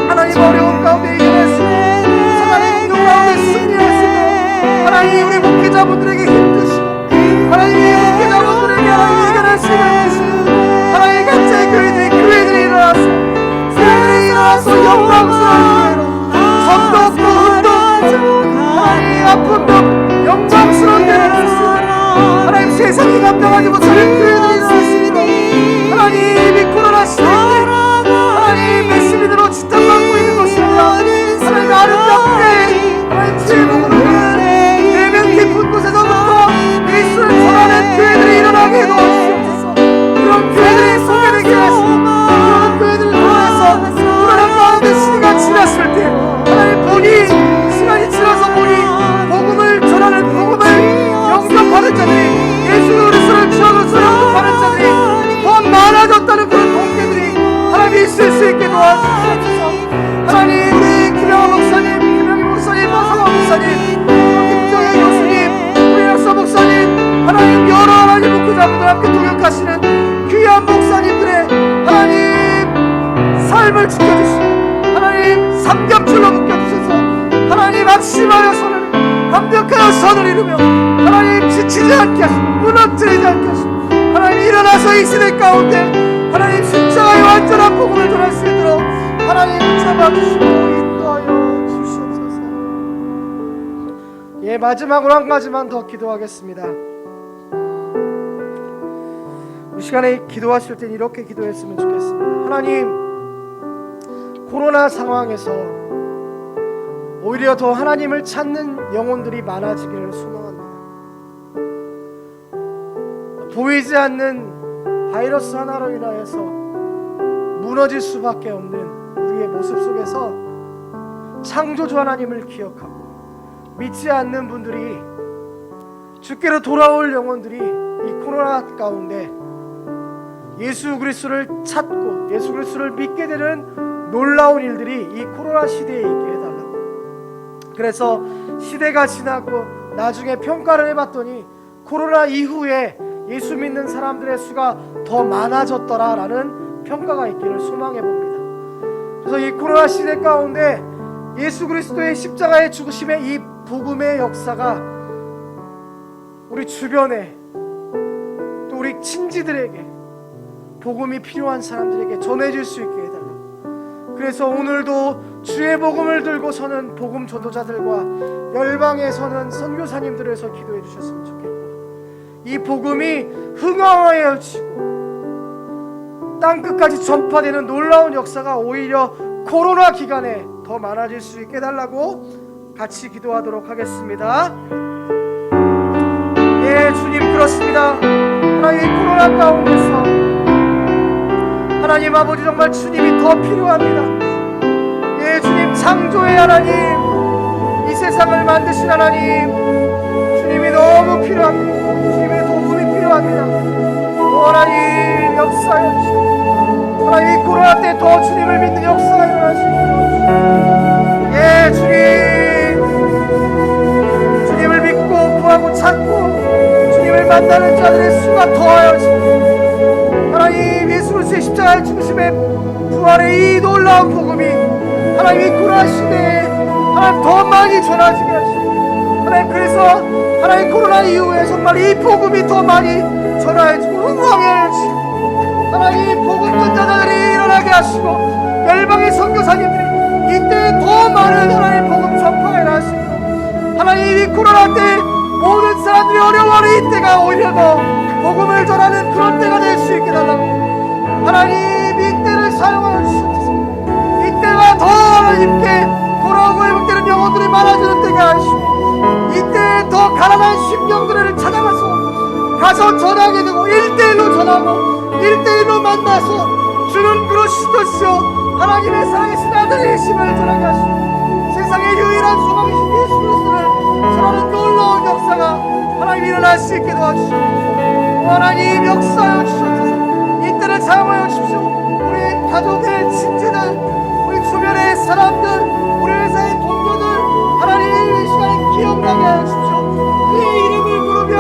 S4: 하나님 어려운 가운데 이겨내시고 하나님 공격 가운데 승리하시고 하나님 우리 목회자분들에게 힘드시고 하나님 목회자분들에게 하나님 이겨내시고 하나님 각자의 교회들이 일어나서 영광스러운 교회로 선도 없고 흠도 없고 하나님 아픔도 영광스러운 교회로 하나님 세상이 감당하지 못하는 교회들이 일어났습니다. 하나님 이 코로나 시대에 하나님 메시미드로 지탄받고 있는 것입니다. 하나님 아름답게 하나님 제목으로 내면 깊은 곳에서부터 예수를 전하는 교회들이 일어나게 해주옵소서. 그런 교회들이 소개되게 하시고 그런 교회들을 통해서 불안한 가운데 시기가 지났을 때 하나님 보니 시간이 지나서 보니 복음을 전하는 복음을 영접하는 자들이 예수 그리스도를 주어로서 영접하는 자들이 더 많아졌다는 그런 통계들이 하나님이 있을 수 있게 도와주시옵소서. 하나님 우리 김영하 목사님, 김영희 목사님, 마사마 목사님, 김정혜 교수님, 우리 역사 목사님, 하나님 여러 하나님 목회자분들 함께 동역하시는 귀한 목사님들의 하나님 삶을 지켜주시고 하나님 삼겹줄로 묶여주셔서 하나님 악심하여 선을 완벽하여 선을 이루며 하나님 지치지 않게 하시고 무너뜨리지 않게 하시고 하나님 일어나서 이 시대 가운데 하나님 십자가의 완전한 복음을 전할 수 있도록 하나님 잡아주시고 인도하여 주시옵소서. 예, 마지막으로 한 가지만 더 기도하겠습니다. 이 시간에 기도하실 땐 이렇게 기도했으면 좋겠습니다. 하나님, 코로나 상황에서 오히려 더 하나님을 찾는 영혼들이 많아지기를 소망합니다. 보이지 않는 바이러스 하나로 인하여서 무너질 수밖에 없는 우리의 모습 속에서 창조주 하나님을 기억하고 믿지 않는 분들이 주께로 돌아올 영혼들이 이 코로나 가운데 예수 그리스도를 찾고 예수 그리스도를 믿게 되는 놀라운 일들이 이 코로나 시대에 있게 해달라고. 그래서 시대가 지나고 나중에 평가를 해봤더니 코로나 이후에 예수 믿는 사람들의 수가 더 많아졌더라라는 평가가 있기를 소망해 봅니다. 그래서 이 코로나 시대 가운데 예수 그리스도의 십자가의 죽으심의 이 복음의 역사가 우리 주변에 또 우리 친지들에게 복음이 필요한 사람들에게 전해질 수 있게 해달라고. 그래서 오늘도 주의 복음을 들고 서는 복음 전도자들과 열방에 서는 선교사님들을 위해서 기도해 주셨으면 좋겠고, 이 복음이 흥황하여 지고 땅끝까지 전파되는 놀라운 역사가 오히려 코로나 기간에 더 많아질 수 있게 해달라고 같이 기도하도록 하겠습니다. 예, 주님 그렇습니다. 하나님, 이 코로나 가운데서 하나님 아버지 정말 주님이 더 필요합니다. 예, 주님 창조의 하나님, 이 세상을 만드신 하나님, 주님이 너무 필요합니다. 주님의 도움이 필요합니다. 하나님 역사여 주시옵소서. 하나님 이 코로나 때 더 주님을 믿는 역사가 일어나시옵소서. 예, 주님을 믿고 구하고 찾고 주님을 만나는 자들의 수가 더하여지고, 하나님 예수 그리스도의 십자가의 죽으심의 부활의 이 놀라운 복음이 하나님 이 코로나 시대에 하나님 더 많이 전해지게 하시고, 하나님 그래서 하나님 코로나 이후에 정말 이 복음이 더 많이 전해지고 흥황하게 하시고, 하나님 복음 전자들이 일어나게 하시고, 열방의 선교사님들이 이때 더 많은 하나님 복음 전파에 나시고, 하나님 이 코로나 때 모든 사람들이 어려워하는 이때가 오히려 더 복음을 전하는 그런 때가 될 수 있게 달라고. 하나님 이때를 사용하여 주시옵소서. 이때가 더 하나님께 돌아오고 회복되는 영혼들이 많아지는 때가 하시고, 이때 더 가난한 심령들을 가서 전하게 되고 1대1로 전하고 1대1로 만나서 주는 그러시듯이요 하나님의 사랑이신 아들의 힘을 전하게 하시고, 세상의 유일한 소망이신 예수 그리스도를 전하는 놀라운 역사가 하나님 일어날 수 있게 도와주시옵소서. 하나님 역사하여 주시옵소서. 이때를 사용하여 주십시오. 우리 가족의 친지들, 우리 주변의 사람들, 우리 회사의 동료들, 하나님 이 시간에 기억나게 하여 주십시오. 그의 이름을 부르며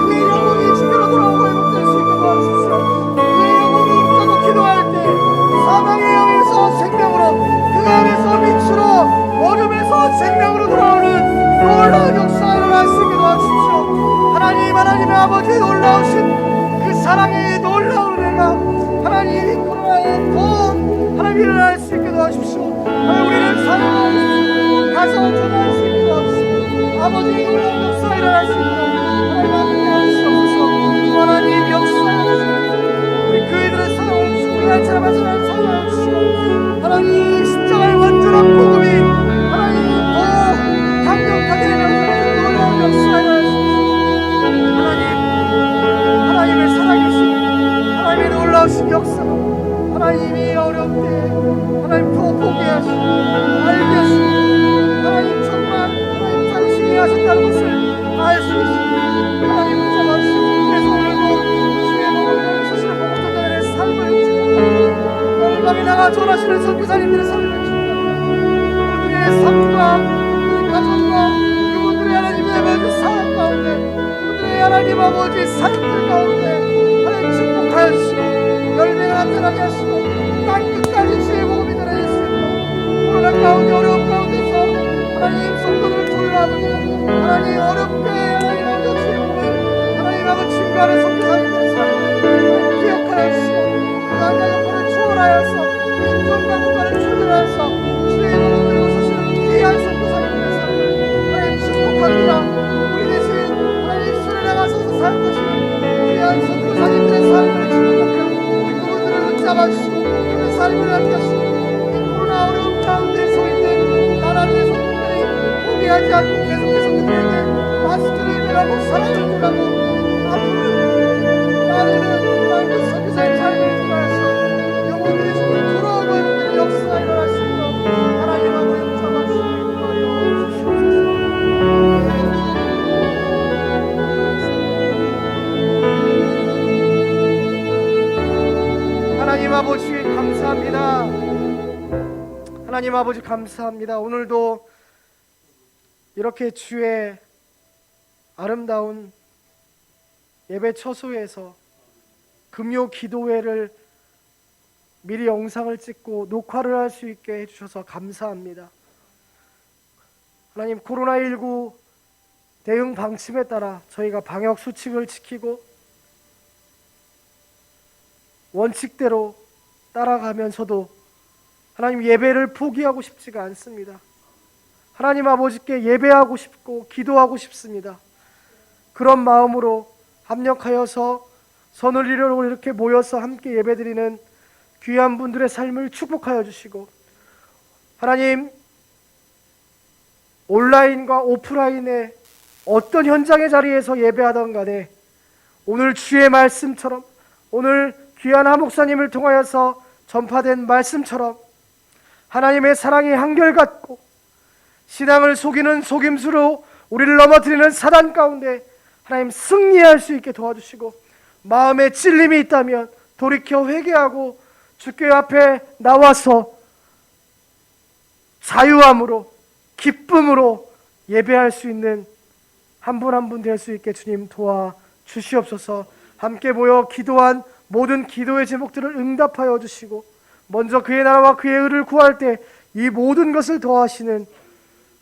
S4: 그의 영혼이 주께로 돌아오고 회복될 수 있게 도와주십시오. 그의 영혼을 붙잡고 기도할 때 사망의 영에서 생명으로, 그 안에서 빛으로, 어둠에서 생명으로 돌아오는 놀라운 역사가 일어날 수 있게 도와주십시오. 하나님, 하나님의 아버지의 놀라우신 그 사랑의 놀라운 은혜가 하나님 이 코로나에 더 하나님 일어날 수 있게 도와주십시오. 하나님 우리를 사랑하여 가서 전할 수 있게 도와주십시오. 아버지의 놀라운 역사가 일어날 수 있게 하나님 함께 하시옵소서. 하나님 역사하여 주시옵소서. 우리 그이들을 사랑하여 주시고 우리 한 사람 한 사람 사랑하여 주시고, 하나님 십자가의 완전한 복음이 하나님 더 강력하게 일어나는 놀라운 역사가 일어날 수 있습니다. 하나님의 살아계신 하나님의 놀라우신 역사가 하나님이 어려울 때 하나님 더 보게 하시고 알게 하시고, 하나님 정말 하나님 당신이 하셨다는 것을 알 수 있습니다. 하나님 붙잡아주시고, 그래서 오늘도 주의 복음을 주시는 복음전자들의 삶을 축복합니다. 열방에 나가 전하시는 선교사님들의 삶을 축복합니다. 그들의 삶과 그 가정과 그분들의 하나님의 아버지 사역 가운데, 그들의 하나님 아버지 사역들 가운데 하나님 축복하여 주시고 열매가 나타나게 하시고 땅끝까지 주의 복음이 전해질 수 있도록, 코로나 가운데 어려움 가운데서 하나님 성도들을 돌아보고 하나님 어렵게 하나님 아버지 주의 복음을 하나님 아버지 증거하는 선교사님들의 삶을 기억하여 주시고, 그 당장 여건을 초월하여서 인종과 국가를 출전하여서 주의 복음을 들고 서시는 귀한 선교사님들의 삶을 하나님 축복합니다. 우리 대신 하나님 손에 나가서서 사역하시는 귀한 선교사님들의 삶을 축복합니다. 그분들을 붙잡아주시고 그 삶을 함께 하시고, 이 코로나 어려움 가운데 서 있는 나라들의 성도들이 포기하지 않고 계속해서 그들에게 마스크를 매라고 사랑을 전하고 앞으로 나르는 하나님의 선교사의 삶을 통하여서 영혼들이 주님 돌아오고 있는 역사가 일어날 수 있도록 하나님 아버지 붙잡아주시고 인도하여 주시옵소서. 하나님 아버지 감사합니다. 하나님 아버지 감사합니다. 오늘도 이렇게 주의 아름다운 예배 처소에서 금요 기도회를 미리 영상을 찍고 녹화를 할 수 있게 해주셔서 감사합니다. 하나님, 코로나19 대응 방침에 따라 저희가 방역 수칙을 지키고 원칙대로 따라가면서도 하나님 예배를 포기하고 싶지가 않습니다. 하나님 아버지께 예배하고 싶고 기도하고 싶습니다. 그런 마음으로 합력하여서 선을 이루고 이렇게 모여서 함께 예배드리는 귀한 분들의 삶을 축복하여 주시고, 하나님 온라인과 오프라인의 어떤 현장의 자리에서 예배하던 간에 오늘 주의 말씀처럼, 오늘 귀한 하 목사님을 통하여서 전파된 말씀처럼 하나님의 사랑이 한결같고 신앙을 속이는 속임수로 우리를 넘어뜨리는 사단 가운데 하나님 승리할 수 있게 도와주시고, 마음에 찔림이 있다면 돌이켜 회개하고 주께 앞에 나와서 자유함으로 기쁨으로 예배할 수 있는 한 분 한 분 될 수 있게 주님 도와주시옵소서. 함께 모여 기도한 모든 기도의 제목들을 응답하여 주시고, 먼저 그의 나라와 그의 의를 구할 때 이 모든 것을 더하시는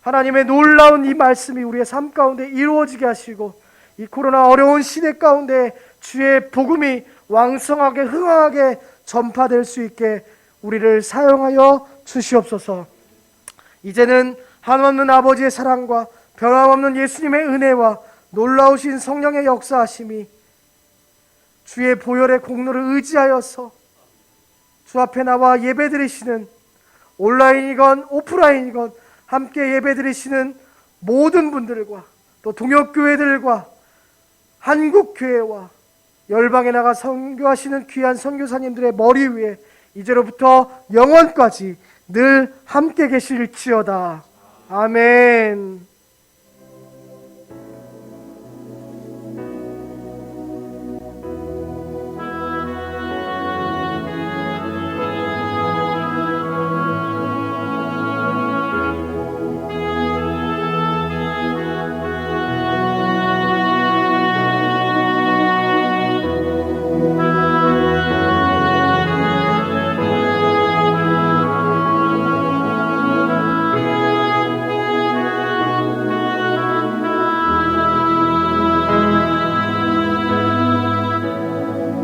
S4: 하나님의 놀라운 이 말씀이 우리의 삶 가운데 이루어지게 하시고, 이 코로나 어려운 시대 가운데 주의 복음이 왕성하게 흥황하게 전파될 수 있게 우리를 사용하여 주시옵소서. 이제는 한없는 아버지의 사랑과 변함없는 예수님의 은혜와 놀라우신 성령의 역사하심이 주의 보혈의 공로를 의지하여서 주 앞에 나와 예배드리시는, 온라인이건 오프라인이건 함께 예배드리시는 모든 분들과 또 동역교회들과 한국교회와 열방에 나가 선교하시는 귀한 선교사님들의 머리 위에 이제로부터 영원까지 늘 함께 계실지어다. 아멘.